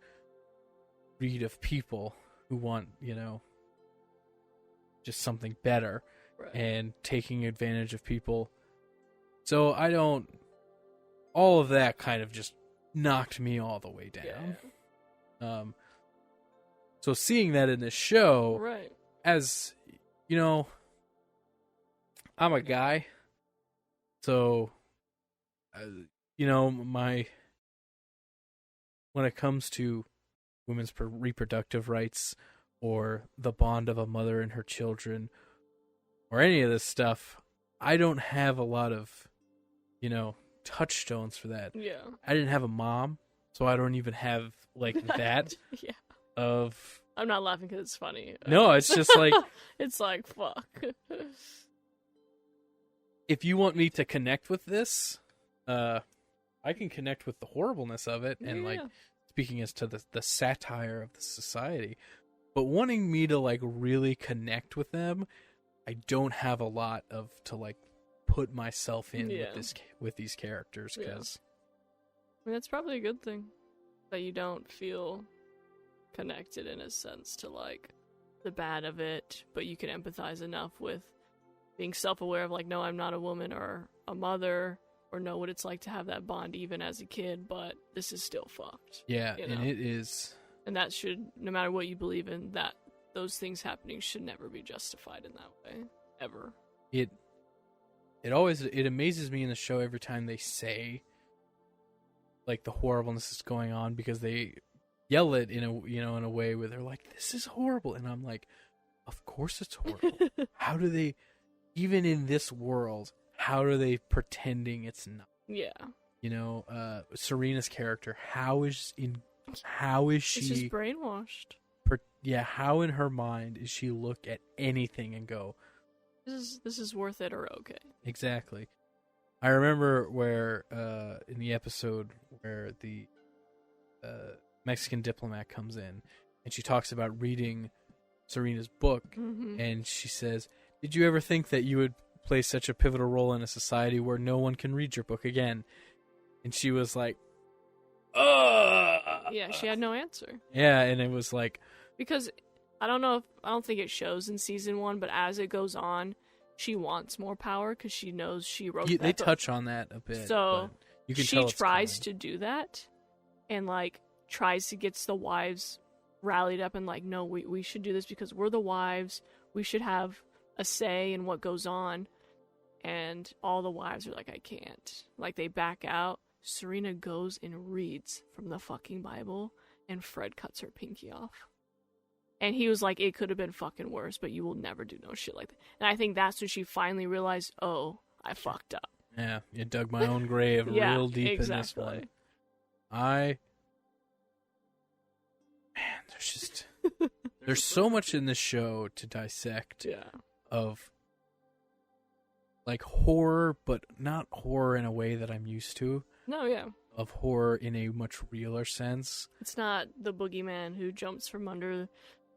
breed of people who want, just something better, Right. and taking advantage of people. So all of that kind of just knocked me all the way down. Yeah. So seeing that in this show, Right. as I'm a guy, so when it comes to women's reproductive rights, or the bond of a mother and her children, or any of this stuff, I don't have a lot of, touchstones for that. Yeah. I didn't have a mom, so I don't even have, that. Yeah. Of... I'm not laughing because it's funny. No, it's just like... It's like, fuck. If you want me to connect with this, I can connect with the horribleness of it, and, speaking as to the satire of the society. But wanting me to, really connect with them, I don't have a lot to put myself in with these characters, because... I mean, that's probably a good thing, that you don't feel connected, in a sense, to, the bad of it, but you can empathize enough with being self-aware of, no, I'm not a woman or a mother, or know what it's like to have that bond even as a kid, but this is still fucked. Yeah, and it is... And that should, no matter what you believe in, that those things happening should never be justified in that way, ever. It amazes me in the show every time they say, the horribleness is going on, because they yell it in a way where they're like, this is horrible, and I'm like, of course it's horrible. How do they, even in this world, how are they pretending it's not? Yeah. Serena's character, how is she... She's just brainwashed. How in her mind is she look at anything and go, This is worth it, or okay. Exactly. I remember where, in the episode where the Mexican diplomat comes in, and she talks about reading Serena's book, and she says, did you ever think that you would play such a pivotal role in a society where no one can read your book again? And she was like, yeah, she had no answer. Yeah, and it was like... Because, I don't think it shows in season 1, but as it goes on, she wants more power, because she knows she wrote that They book. touch on that a bit. So, you can she tell tries to do that, and, tries to get the wives rallied up and, no, we should do this because we're the wives. We should have a say in what goes on. And all the wives are like, I can't. They back out. Serena goes and reads from the fucking Bible, and Fred cuts her pinky off. And he was like, it could have been fucking worse, but you will never do no shit like that. And I think that's when she finally realized, oh, I fucked up. Yeah, you dug my own grave real deep in this one. There's so much in this show to dissect of horror, but not horror in a way that I'm used to. No, yeah. Of horror in a much realer sense. It's not the boogeyman who jumps from under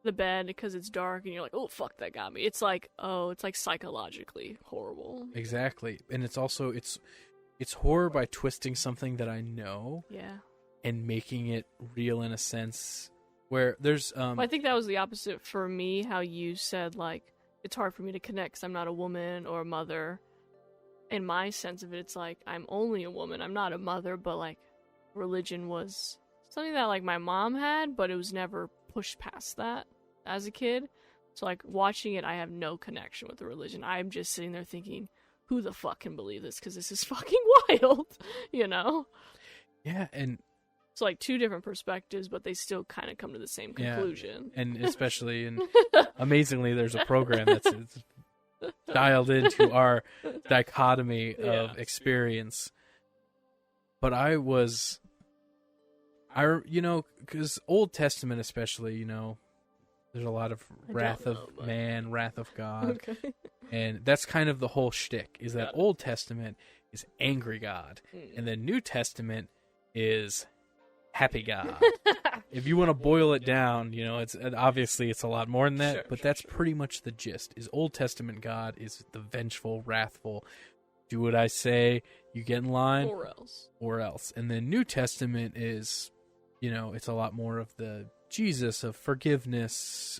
the bed because it's dark and you're like, oh, fuck, that got me. It's it's psychologically horrible. Exactly. And it's also, it's horror by twisting something that I know. Yeah. And making it real in a sense where there's... Well, I think that was the opposite for me, how you said, it's hard for me to connect because I'm not a woman or a mother. In my sense of it, it's I'm only a woman. I'm not a mother, but religion was something that my mom had, but it was never pushed past that as a kid. So watching it, I have no connection with the religion. I'm just sitting there thinking, who the fuck can believe this? Because this is fucking wild, Yeah, and it's two different perspectives, but they still kind of come to the same conclusion. Yeah, and especially, and amazingly, there's a program that's dialed into our dichotomy of experience. But I was because Old Testament especially, there's a lot of wrath of man, wrath of God. Okay. And that's kind of the whole shtick, is that Old Testament is angry God. And the New Testament is happy God. If you want to boil it down, it's obviously it's a lot more than that, but that's pretty much the gist. Is Old Testament God is the vengeful, wrathful, do what I say, you get in line, or else. And the New Testament is, it's a lot more of the Jesus of forgiveness,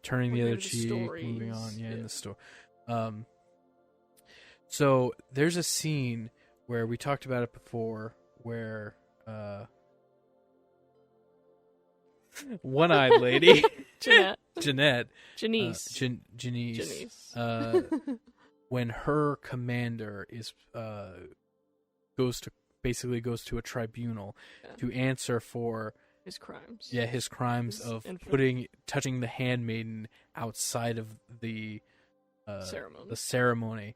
turning the other cheek, moving on, in the story. So there's a scene where we talked about it before, where one-eyed lady, Janice, when her commander goes to a tribunal to answer for his crimes. Yeah, his crimes of touching the handmaiden outside of the ceremony.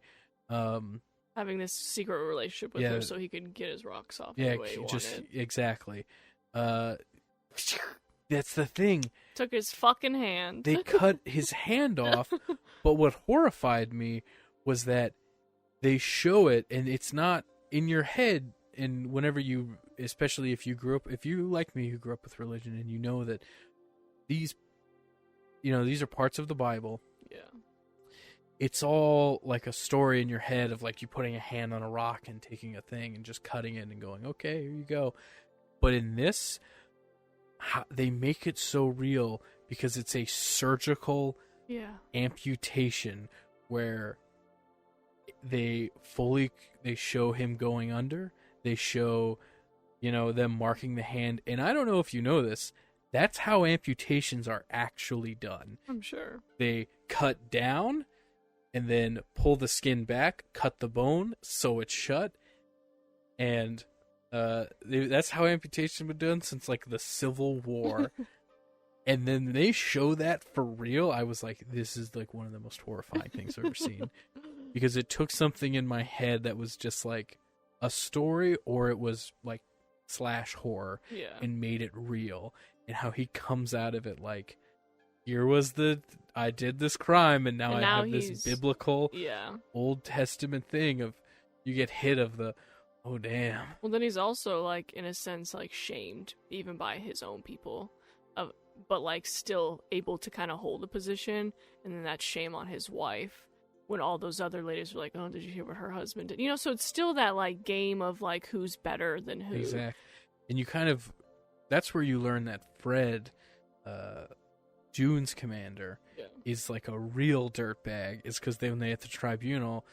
Having this secret relationship with her so he could get his rocks off the way he wanted. Exactly. That's the thing. Took his fucking hand. They cut his hand off, but what horrified me was that they show it, and it's not in your head. And whenever you, especially if you like me, who grew up with religion, and you know that these are parts of the Bible. Yeah. It's all like a story in your head of like you putting a hand on a rock and taking a thing and just cutting it and going, okay, here you go. But in this, they make it so real because it's a surgical amputation where they show him going under. They show, them marking the hand. And I don't know if you know this, that's how amputations are actually done. I'm sure. They cut down and then pull the skin back, cut the bone, sew it shut. And that's how amputation been done since like the Civil War. And then they show that for real. I was like, this is like one of the most horrifying things I've ever seen. Because it took something in my head that was just like a story, or it was like / horror, and made it real. And how he comes out of it like, I did this crime, and now I have this biblical Old Testament thing of, you get hit of the, oh damn. Well, then he's also like, in a sense, like shamed even by his own people, but like still able to kind of hold a position, and then that shame on his wife when all those other ladies were like, oh, did you hear what her husband did? So it's still that like game of like who's better than who. Exactly. And you kind of, that's where you learn that Fred, June's commander, is like a real dirtbag. Is because when they at the tribunal,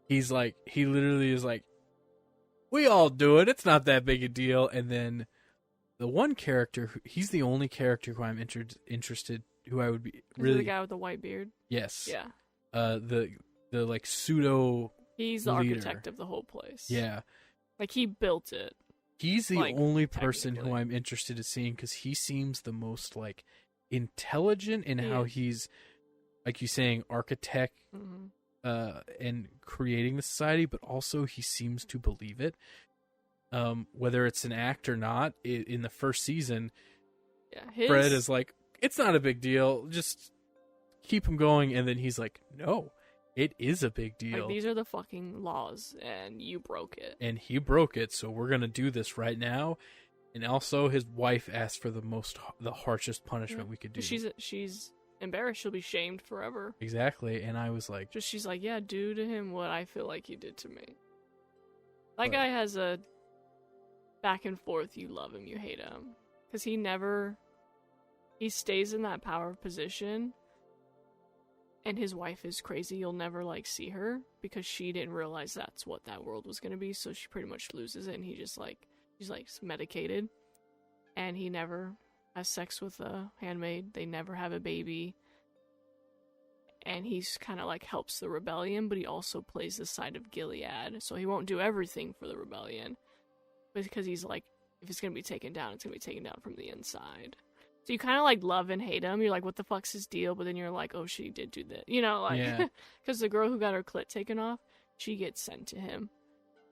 he literally is like, we all do it, it's not that big a deal. And then the one character, he's the only character who I'm interested, who I would be really... the guy with the white beard? Yes. Yeah. The like pseudo He's the leader. architect of the whole place. Yeah. Like he built it. He's the only person who I'm interested in seeing, because he seems the most like intelligent in how he's, like you saying, architect and creating the society, but also he seems to believe it. Whether it's an act or not, in the first season, Fred is like, it's not a big deal, just keep him going. And then he's like, no, it is a big deal. Like, these are the fucking laws, and you broke it. And he broke it, so we're gonna do this right now. And also, his wife asked for the harshest punishment we could do. She's embarrassed. She'll be shamed forever. Exactly. And I was like, she's like, yeah, do to him what I feel like you did to me. That guy has a back and forth. You love him, you hate him, because he stays in that power position. And his wife is crazy. You'll never like see her because she didn't realize that's what that world was gonna be. So she pretty much loses it, and she's like medicated, and he never has sex with a handmaid. They never have a baby, and he's kind of like helps the rebellion, but he also plays the side of Gilead. So he won't do everything for the rebellion, because he's like, if it's gonna be taken down, it's gonna be taken down from the inside. So you kind of like love and hate him. You're like, what the fuck's his deal? But then you're like, oh, she did do that. Because the girl who got her clit taken off, she gets sent to him.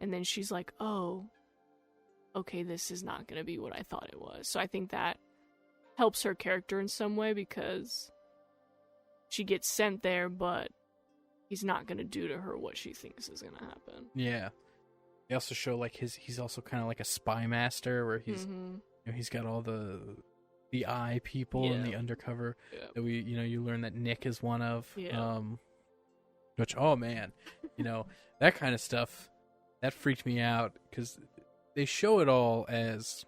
And then she's like, oh, okay, this is not going to be what I thought it was. So I think that helps her character in some way because she gets sent there, but he's not going to do to her what she thinks is going to happen. Yeah. They also show like he's also kind of like a spy master where he's he's got all the eye people and the undercover that you learn that Nick is one of. Which, oh man, that kind of stuff that freaked me out because they show it all as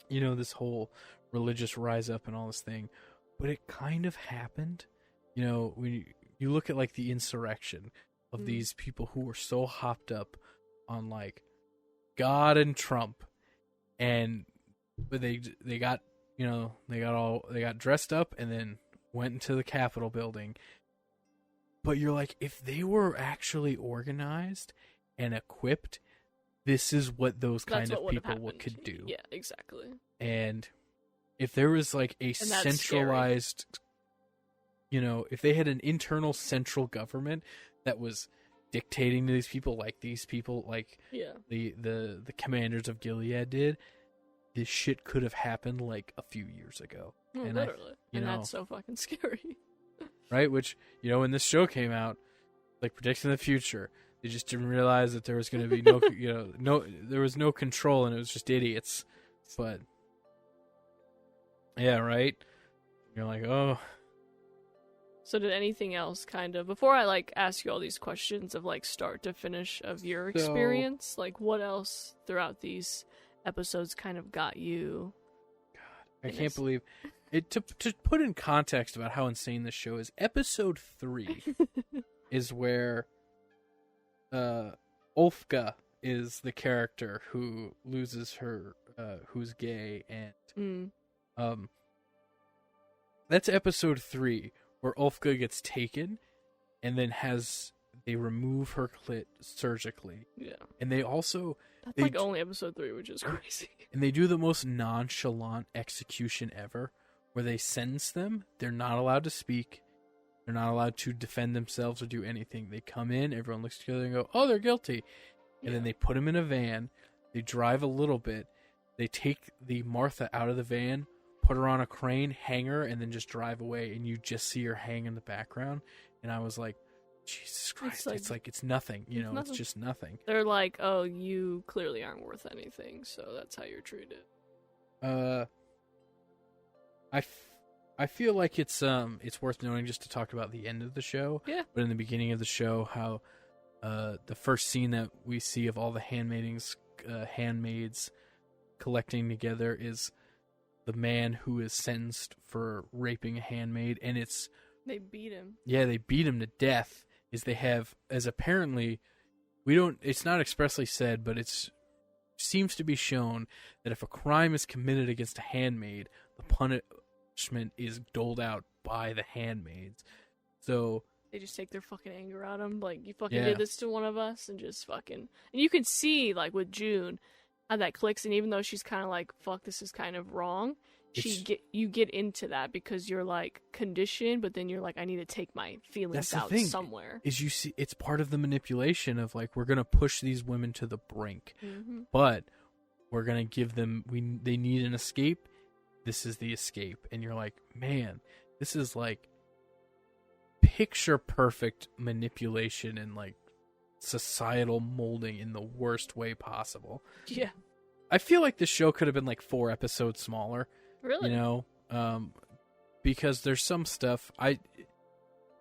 this whole religious rise up and all this thing, but it kind of happened. When you look at like the insurrection of these people who were so hopped up on like God and Trump, but they got they got dressed up and then went into the Capitol building. But you're like, if they were actually organized and equipped, this is what those kind of people could do. Yeah, exactly. And if there was like a centralized, if they had an internal central government that was dictating to these people like the commanders of Gilead did, this shit could have happened like a few years ago. And literally. And that's so fucking scary. Right? Which, when this show came out, like predicting the future, they just didn't realize that there was going to be there was no control and it was just idiots. But, yeah, right? You're like, oh. So did anything else kind of, before I like ask you all these questions of like start to finish of your experience, like what else throughout these episodes kind of got you? God, I can't believe it. To put in context about how insane this show is, episode 3 is where Ulfga is the character who loses her, who's gay, and that's episode 3 where Ulfga gets taken, and then they remove her clit surgically. Yeah, and they also. That's like only episode 3, which is crazy. And they do the most nonchalant execution ever, where they sentence them. They're not allowed to speak. They're not allowed to defend themselves or do anything. They come in, everyone looks together and go, oh, they're guilty. And then they put them in a van. They drive a little bit. They take the Martha out of the van, put her on a crane, hang her, and then just drive away. And you just see her hang in the background. And I was like, Jesus Christ, it's nothing, it's just nothing. They're like, oh, you clearly aren't worth anything, so that's how you're treated. I feel like it's worth noting just to talk about the end of the show. Yeah. But in the beginning of the show, how the first scene that we see of all the handmaids collecting together is the man who is sentenced for raping a handmaid, and they beat him. Yeah, they beat him to death. They have, as apparently, it's not expressly said, but it seems to be shown that if a crime is committed against a handmaid, the punishment is doled out by the handmaids. So they just take their fucking anger out of him, like, you fucking did this to one of us, and just fucking. And you can see, like, with June, how that clicks, and even though she's kind of like, fuck, this is kind of wrong, you get into that because you're like conditioned, but then you're like, I need to take my feelings out somewhere. Is you see, it's part of the manipulation of like, we're gonna push these women to the brink, but we're gonna give them they need an escape. This is the escape, and you're like, man, this is like picture perfect manipulation and like societal molding in the worst way possible. Yeah, I feel like this show could have been like 4 episodes smaller. Really? Because there's some stuff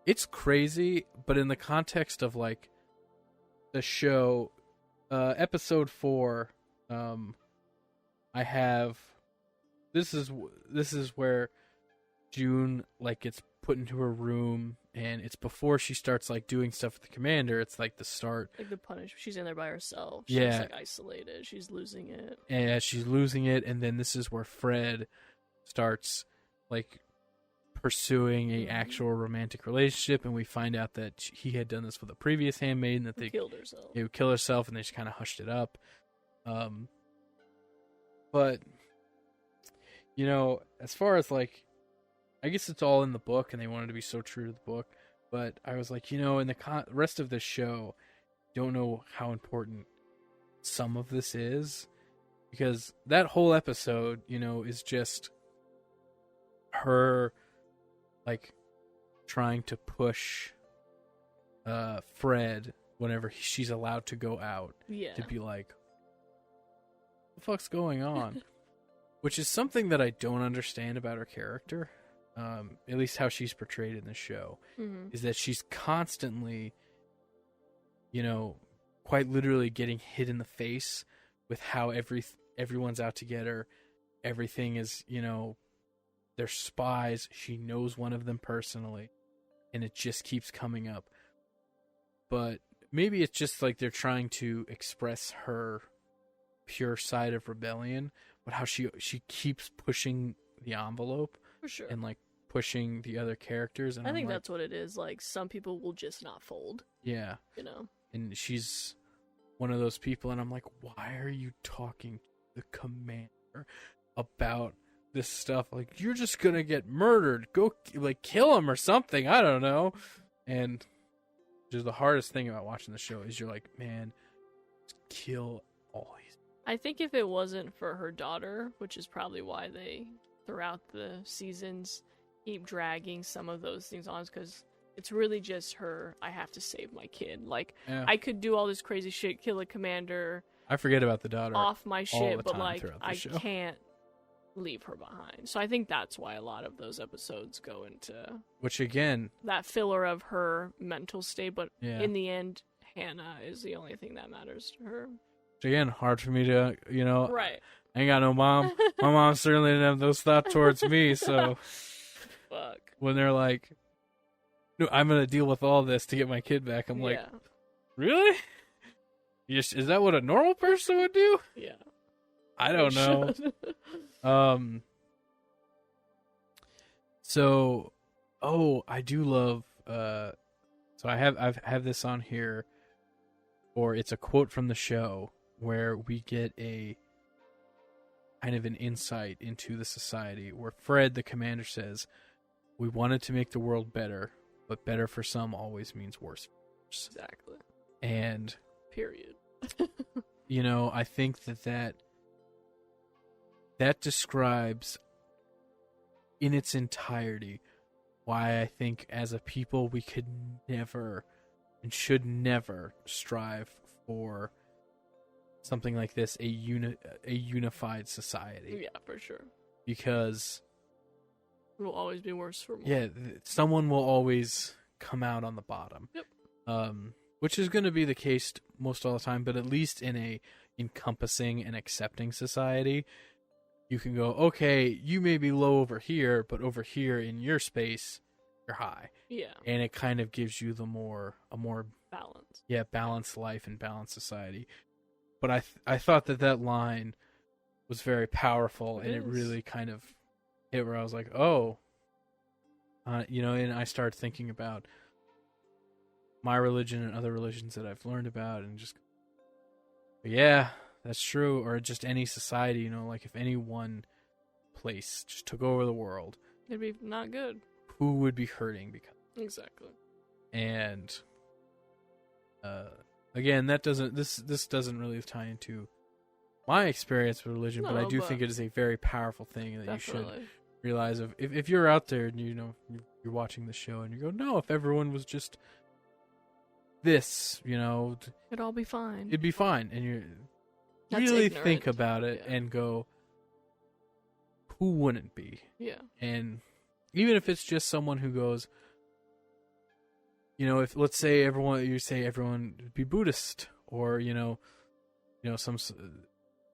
it's crazy, but in the context of like the show, episode 4, I have this is where June like gets put into her room, and it's before she starts like doing stuff with the commander. It's like the start, like the punishment. She's in there by herself. She's like isolated. She's losing it. And she's losing it, and then this is where Fred starts like pursuing a actual romantic relationship, and we find out that he had done this with a previous handmaid, and that they killed herself. They would kill herself, and they just kind of hushed it up. But as far as like, I guess it's all in the book, and they wanted to be so true to the book. But I was like, in the rest of the show, don't know how important some of this is, because that whole episode, is just her like trying to push Fred whenever she's allowed to go out, to be like, what the fuck's going on? Which is something that I don't understand about her character, at least how she's portrayed in the show, is that she's constantly, quite literally getting hit in the face with how everyone's out to get her. Everything is, they're spies. She knows one of them personally, and it just keeps coming up. But maybe it's just like they're trying to express her pure side of rebellion, but how she keeps pushing the envelope, for sure, and like pushing the other characters. And I think that's what it is. Like, some people will just not fold. Yeah, and she's one of those people, and I'm like, why are you talking to the commander about this stuff? Like, you're just gonna get murdered. Go, like, kill him or something. I don't know. And just the hardest thing about watching the show is you're like, man, just kill all these. I think if it wasn't for her daughter, which is probably why they, throughout the seasons, keep dragging some of those things on, because it's really just her, I have to save my kid. Like, I could do all this crazy shit, kill a commander. I forget about the daughter off my shit, but like, I can't leave her behind. So I think that's why a lot of those episodes go into, which again, that filler of her mental state. But in the end, Hannah is the only thing that matters to her. Which again, hard for me to, right. I ain't got no mom. My mom certainly didn't have those thoughts towards me. So fuck. When they're like, no, I'm gonna deal with all this to get my kid back, I'm like, really? Is that what a normal person would do? Yeah. I don't know. So, I do love, so I have this on here, or it's a quote from the show where we get a kind of an insight into the society, where Fred, the commander, says, we wanted to make the world better, but better for some always means worse for others. Exactly. And period. I think that describes in its entirety why I think as a people we could never and should never strive for something like this, a unified society. Yeah, for sure. Because it will always be worse for more. Yeah, someone will always come out on the bottom. Yep. Which is going to be the case most all the time, but at least in a encompassing and accepting society, you can go, okay, you may be low over here, but over here in your space, you're high. Yeah. And it kind of gives you a more balance. Yeah, balanced life and balanced society. But I thought that line was very powerful, and it really kind of hit where I was like, oh, and I started thinking about my religion and other religions that I've learned about, and just, yeah, that's true. Or just any society, like if any one place just took over the world, it'd be not good. Who would be hurting because? Exactly. And again, this doesn't really tie into my experience with religion, but I do think it is a very powerful thing that definitely. You should realize. If you're out there and you're watching the show and you go, no, if everyone was just this, it'd all be fine. It'd be fine, and you really think about it and go, who wouldn't be? Yeah. And even if it's just someone who goes, if let's say everyone would be Buddhist, or some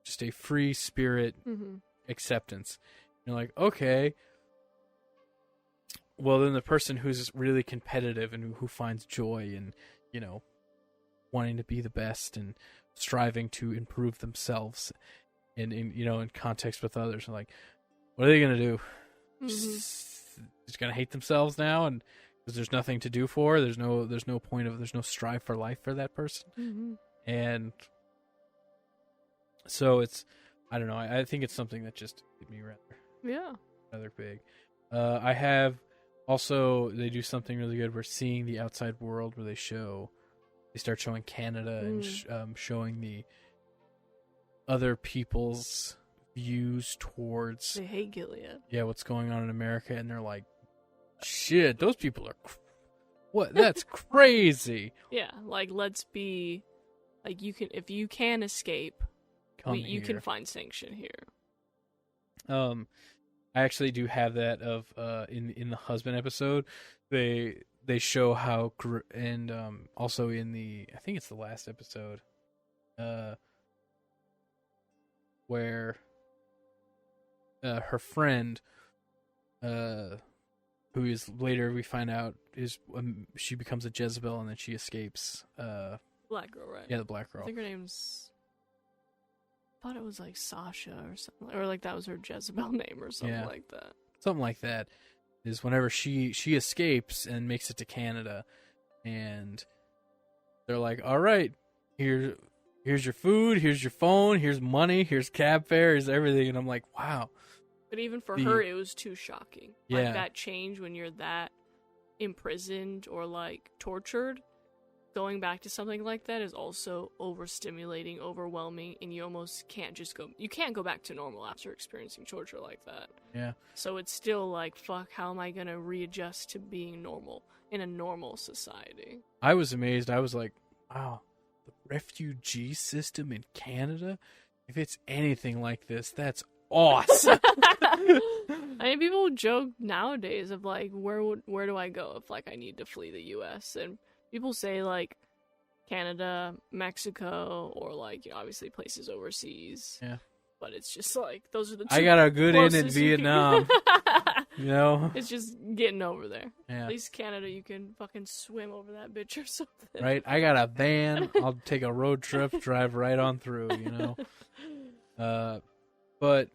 just a free spirit acceptance. You're like, okay, well then the person who's really competitive and who finds joy in wanting to be the best and striving to improve themselves and in context with others, are like, what are they gonna do? Just gonna hate themselves now, and because there's nothing to do for, there's no strive for life for that person. And so it's, I don't know, I think it's something that just hit me rather big. I have also, they do something really good. We're seeing the outside world where they start showing Canada and showing other people's views towards They hate Gilead. what's going on in America, and they're like, shit, those people are what? That's crazy. Yeah, like let's be like if you can escape, you can find sanction here. I actually do have that of in the husband episode, they show how and also in the, I think it's the last episode, where her friend, who is later we find out is she becomes a Jezebel, and then she escapes. Black girl, right? Yeah, the black girl. I think her name's. I thought it was like Sasha or something, or like that was her Jezebel name or something like that. Something like that. Is whenever she escapes and makes it to Canada, and they're like, "All right, here's your food, here's your phone, here's money, here's cab fare, here's everything," and I'm like, "Wow." But even for her, it was too shocking. Yeah. Like that change when you're that imprisoned or like tortured. Going back to something like that is also overstimulating, overwhelming, and you almost can't you can't go back to normal after experiencing torture like that. Yeah. So it's still like, fuck, how am I gonna readjust to being normal in a normal society? I was amazed. I was like, wow, the refugee system in Canada, if it's anything like this, that's awesome. I mean, people joke nowadays of like, where do I go if like I need to flee the U.S. and people say, like, Canada, Mexico, or, like, obviously places overseas. Yeah. But it's just, like, those are the two I got a good in in closest Vietnam. You know? It's just getting over there. Yeah. At least Canada, you can fucking swim over that bitch or something. Right? I got a van. I'll take a road trip, drive right on through, you know? But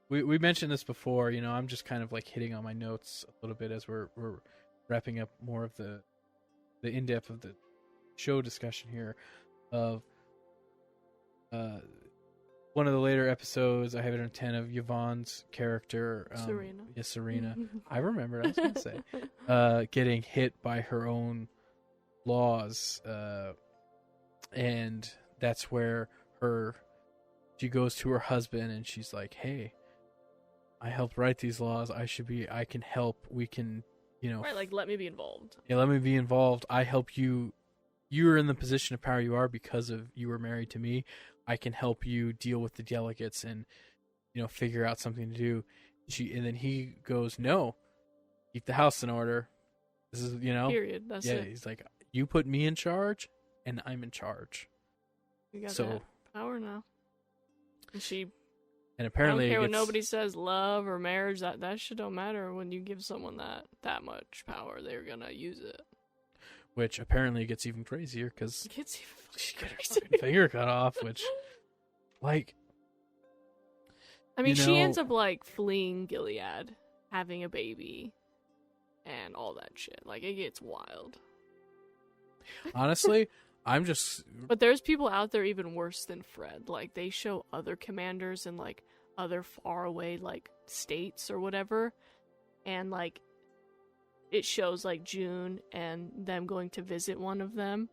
we mentioned this before, you know, I'm just kind of, like, hitting on my notes a little bit as we're wrapping up more of the in-depth of the show discussion here of one of the later episodes. I have it on 10 of Yvonne's character, Serena. Yes, Serena. I remember. I was going to say getting hit by her own laws, and that's where she goes to her husband and she's like, "Hey, I helped write these laws. I can help. We can." You know, right, like, let me be involved. Yeah, let me be involved. I help you. You're in the position of power you are because of you were married to me. I can help you deal with the delegates and, you know, figure out something to do. And then he goes, "No, keep the house in order. This is, you know." Period. That's it. Yeah, he's like, "You put me in charge, and I'm in charge." You got that power now. And apparently, I don't care what nobody says, love or marriage, that shit don't matter when you give someone that much power. They're gonna use it. Which apparently gets even crazier because she got her fucking finger cut off. Which, like, I mean, she ends up like fleeing Gilead, having a baby, and all that shit. Like, it gets wild. Honestly. But there's people out there even worse than Fred. Like, they show other commanders in, like, other faraway, like, states or whatever. And, like, it shows, like, June and them going to visit one of them.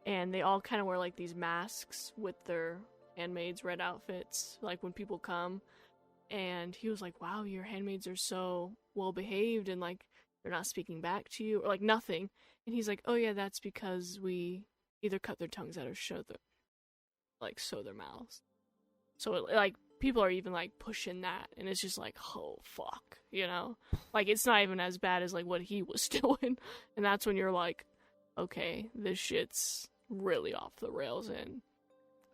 And they all kind of wear, like, these masks with their handmaids' red outfits, like, when people come. And he was like, wow, your handmaids are so well-behaved and, like, they're not speaking back to you. Or, like, nothing. And he's like, oh, yeah, that's because we either cut their tongues out or sew their mouths. So, like, people are even, like, pushing that, and it's just like, oh, fuck, you know? Like, it's not even as bad as, like, what he was doing, and that's when you're like, okay, this shit's really off the rails, and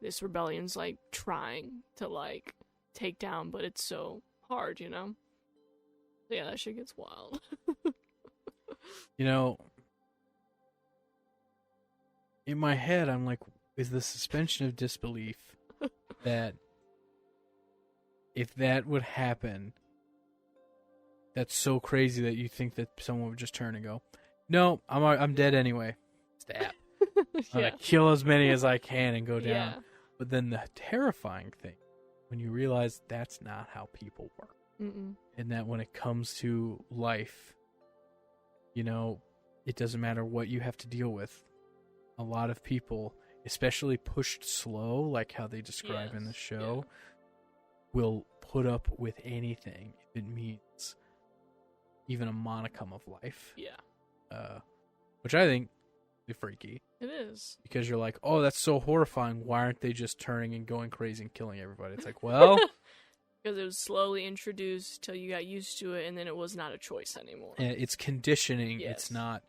this rebellion's, like, trying to, like, take down, but it's so hard, you know? So, yeah, that shit gets wild. You know, in my head, I'm like, is the suspension of disbelief that if that would happen, that's so crazy that you think that someone would just turn and go, "No, I'm dead anyway." Stab. I'm gonna kill as many as I can and go down. Yeah. But then the terrifying thing, when you realize that's not how people work, and that when it comes to life, you know, it doesn't matter what you have to deal with. A lot of people especially pushed slow, like how they describe in the show, will put up with anything if it means even a modicum of life. Yeah. Which I think is freaky. It is. Because you're like, oh, that's so horrifying. Why aren't they just turning and going crazy and killing everybody? It's like, well... Because it was slowly introduced till you got used to it, and then it was not a choice anymore. And it's conditioning. Yes. It's not,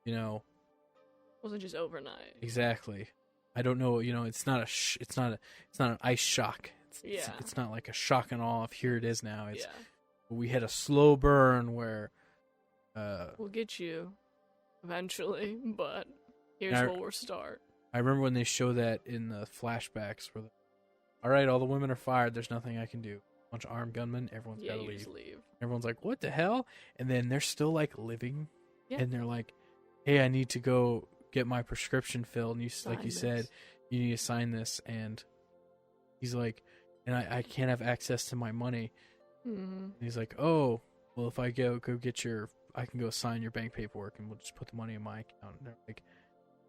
you know... It wasn't just overnight. Exactly. I don't know, you know, it's not an ice shock. It's not like a shock and awe of here it is now. It's we had a slow burn where we'll get you eventually, but here's where we'll start. I remember when they show that in the flashbacks where all right, all the women are fired, there's nothing I can do. Bunch of armed gunmen, everyone's gotta leave. Everyone's like, what the hell? And then they're still like living and they're like, hey, I need to go get my prescription filled, and like you said, you need to sign this, and he's like, and I can't have access to my money. And he's like, oh, well, if I go get I can go sign your bank paperwork, and we'll just put the money in my account. And they're like,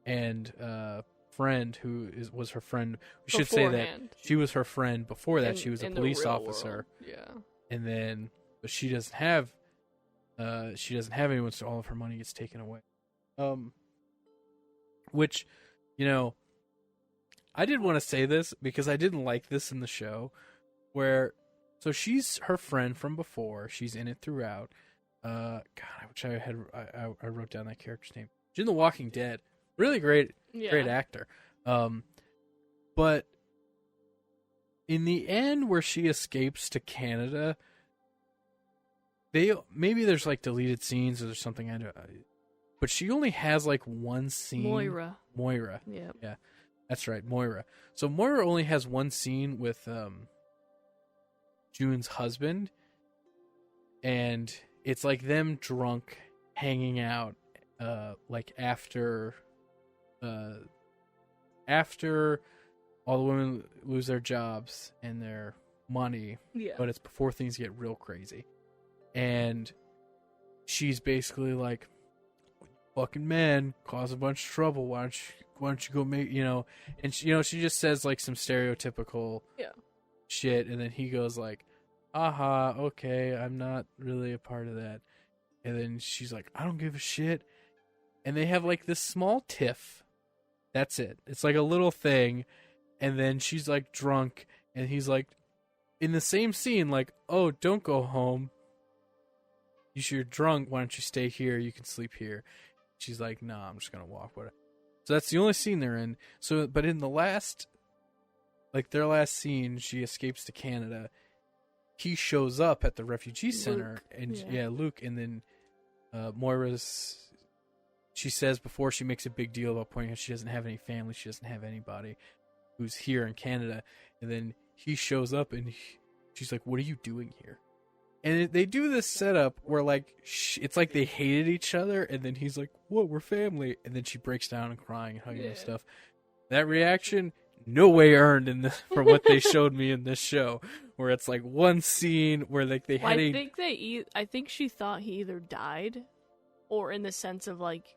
and friend who was her friend, we should say that she was her friend before that. She was a police officer. And then, but she doesn't have anyone, so all of her money gets taken away. Which, you know, I did want to say this because I didn't like this in the show, so she's her friend from before. She's in it throughout. God, I wish I wrote down that character's name. She's in The Walking Dead. Really great actor. But in the end, where she escapes to Canada, maybe there's like deleted scenes or there's something but she only has like one scene. Moira. Yeah, that's right, Moira. So Moira only has one scene with June's husband, and it's like them drunk, hanging out, like after all the women lose their jobs and their money. But it's before things get real crazy, and she's basically like, fucking men cause a bunch of trouble. Why don't you go make, you know? And she, she just says like some stereotypical shit, and then he goes like, "Aha, okay, I'm not really a part of that." And then she's like, "I don't give a shit." And they have like this small tiff. That's it. It's like a little thing, and then she's like drunk, and he's like, in the same scene, like, "Oh, don't go home. You're drunk. Why don't you stay here? You can sleep here." She's like, "Nah, I'm just gonna walk with it." So that's the only scene they're in. So, but in the their last scene, she escapes to Canada. He shows up at the refugee center, Luke, and then she says before she makes a big deal about pointing out she doesn't have any family, she doesn't have anybody who's here in Canada, and then he shows up and she's like, "What are you doing here?" And they do this setup where, like, it's like they hated each other, and then he's like, "Whoa, we're family," and then she breaks down and crying and hugging and stuff. That reaction, no way earned from what they showed me in this show, where it's like one scene where like they had I think she thought he either died, or in the sense of like,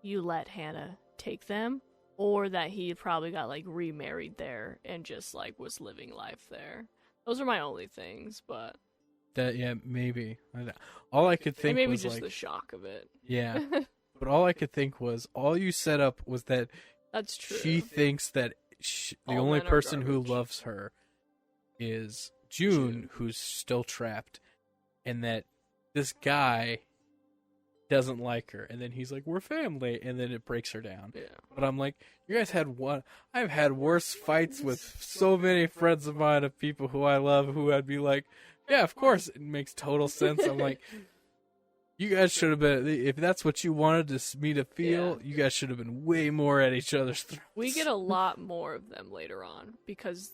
you let Hannah take them, or that he probably got like remarried there and just like was living life there. Those are my only things, but. Maybe. All I could think was just like, the shock of it. Yeah, but all I could think was, all you set up was that that's true. She thinks that the only person who loves her is June, who's still trapped, and that this guy doesn't like her. And then he's like, "We're family," and then it breaks her down. Yeah. But I'm like, you guys had I've had worse fights with so many friends of mine, of people who I love, who I'd be like, "Yeah, of course, it makes total sense." I'm like, you guys should have been, if that's what you wanted me to feel, you guys should have been way more at each other's throats. We get a lot more of them later on, because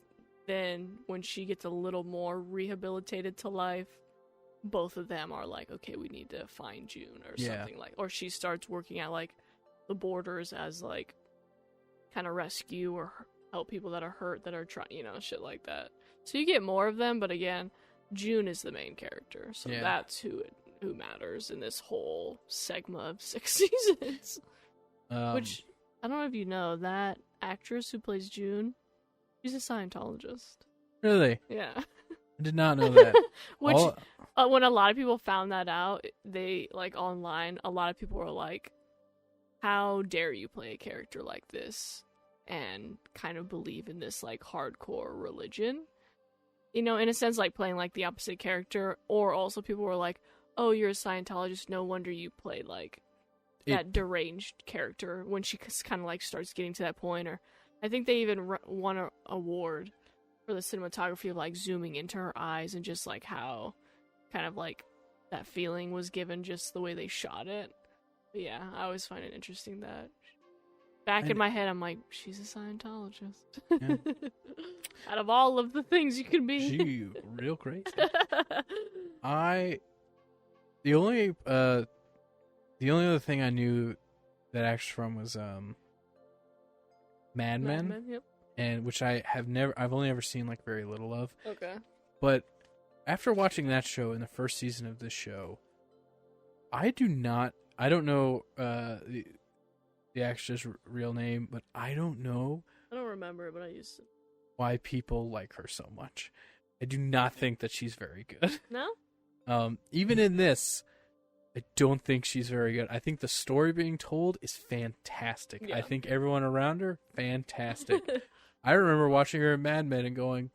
then when she gets a little more rehabilitated to life, both of them are like, "Okay, we need to find June," or something like, or she starts working at like the borders as like kind of rescue or help people that are hurt, that are trying, shit like that. So you get more of them, but again, June is the main character, so that's who matters in this whole segment of 6 seasons. Which I don't know if you know, that actress who plays June, she's a Scientologist. Really? Yeah. I did not know that. Which, when a lot of people found that out, they, like, online, a lot of people were like, how dare you play a character like this and kind of believe in this, like, hardcore religion? You know, in a sense, like, playing, like, the opposite character. Or also people were like, oh, you're a Scientologist, no wonder you played, like, that deranged character when she kind of, like, starts getting to that point. Or I think they even won an award for the cinematography of, like, zooming into her eyes and just, like, how kind of, like, that feeling was given just the way they shot it. But yeah, I always find it interesting that in my head, I'm like, she's a Scientologist. Yeah. Out of all of the things you can be. She real crazy. The only other thing I knew that actress from was Mad Men. Yep. And which I've only ever seen like very little of. Okay. But after watching that show in the first season of this show, I don't know the actress' real name, but I don't know. I don't remember it, but I used to. Why people like her so much. I do not think that she's very good. No? Even in this, I don't think she's very good. I think the story being told is fantastic. Yeah. I think everyone around her, fantastic. I remember watching her in Mad Men and going,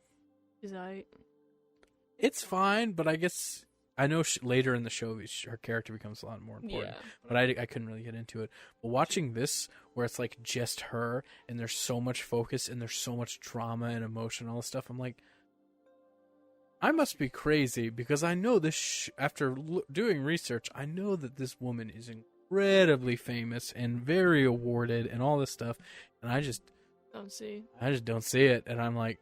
it's fine, but I guess I know later in the show her character becomes a lot more important. Yeah. But I couldn't really get into it. But watching this, where it's like just her, and there's so much focus, and there's so much drama and emotion and all this stuff, I'm like, I must be crazy, because I know this, after doing research, I know that this woman is incredibly famous and very awarded and all this stuff, and I just don't see it, and I'm like,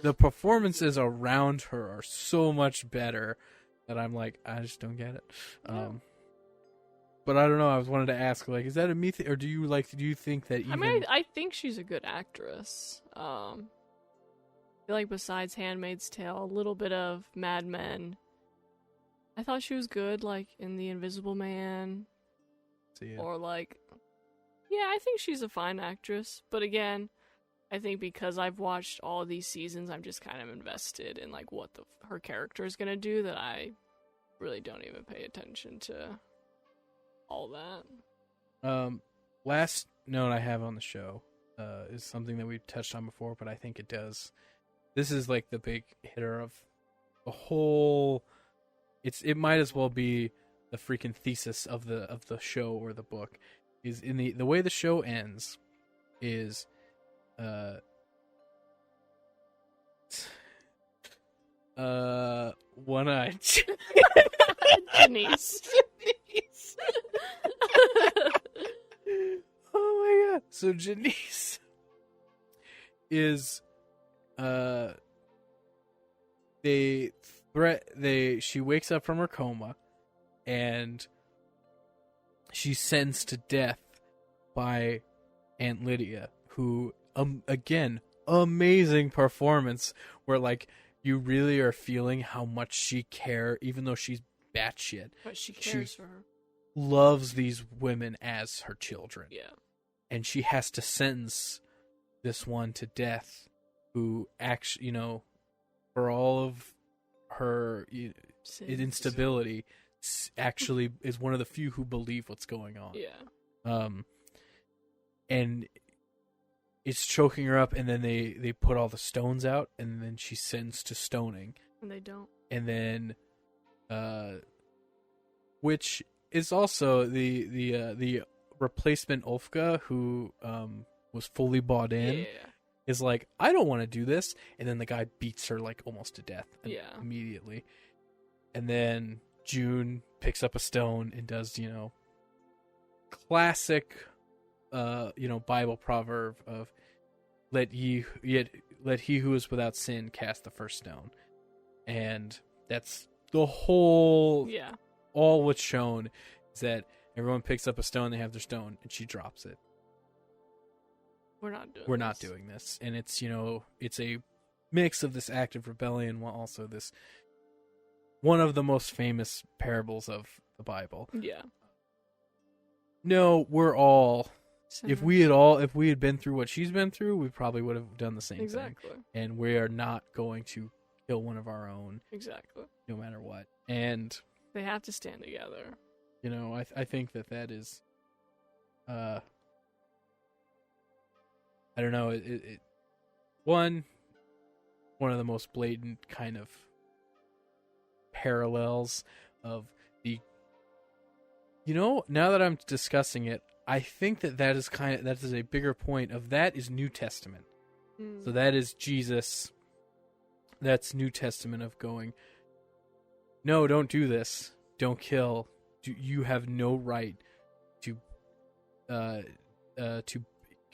the performances around her are so much better that I'm like, I just don't get it. Yeah. But I don't know, I wanted to ask, like, is that a me thing, or do you think that even... I mean, I think she's a good actress. I feel like besides Handmaid's Tale, a little bit of Mad Men, I thought she was good, like, in The Invisible Man. Or, like, yeah, I think she's a fine actress. But again, I think because I've watched all these seasons, I'm just kind of invested in, like, what her character is going to do, that I really don't even pay attention to all that. Last note I have on the show is something that we've touched on before, but I think it does. This is, like, the big hitter of the whole... It might as well be the freaking thesis of the show or the book. Is in the way the show ends is one-eyed Janice. Oh my god. So Janice is she wakes up from her coma and she's sentenced to death by Aunt Lydia, who again, amazing performance where, like, you really are feeling how much she cares, even though she's batshit. But she cares for her. Loves these women as her children. Yeah. And she has to sentence this one to death, who actually, for all of her instability, actually is one of the few who believe what's going on. Yeah. And it's choking her up, and then they put all the stones out, and then she's sentenced to stoning. And they don't. And then, which is also the replacement Ulfga, who was fully bought in, is like, I don't want to do this, and then the guy beats her, like, almost to death immediately. And then June picks up a stone and does, classic Bible proverb of let he who is without sin cast the first stone. And that's the whole all what's shown is that everyone picks up a stone, they have their stone, and she drops it. We're not doing this. And it's, it's a mix of this act of rebellion while also this one of the most famous parables of the Bible. Yeah. No, we're all. Sinners. If we had been through what she's been through, we probably would have done the same thing. And we are not going to kill one of our own. Exactly. No matter what. And they have to stand together. You know, I think that is, I don't know. One of the most blatant kind of parallels of the. You know, now that I'm discussing it, I think that is a bigger point of that is New Testament. So that is Jesus. That's New Testament of going, no, don't do this. Don't kill. You have no right to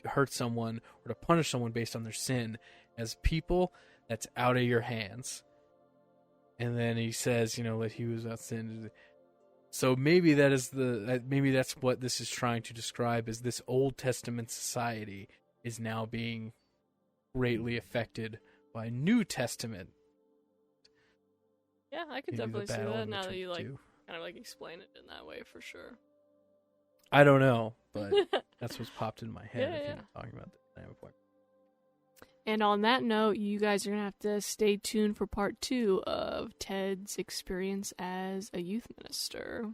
hurt someone or to punish someone based on their sin. As people, that's out of your hands. And then he says, that he was without sin. So maybe that's what this is trying to describe, is this Old Testament society is now being greatly affected by New Testament. Yeah, I could definitely see that now that you kind of explain it in that way for sure. I don't know, but that's what's popped in my head. Yeah. Talking about the dynamic point. And on that note, you guys are going to have to stay tuned for part 2 of Ted's experience as a youth minister.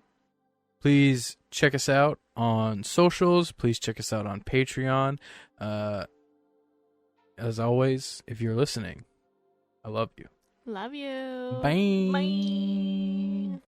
Please check us out on socials. Please check us out on Patreon. As always, if you're listening, I love you. Love you. Bye. Bye.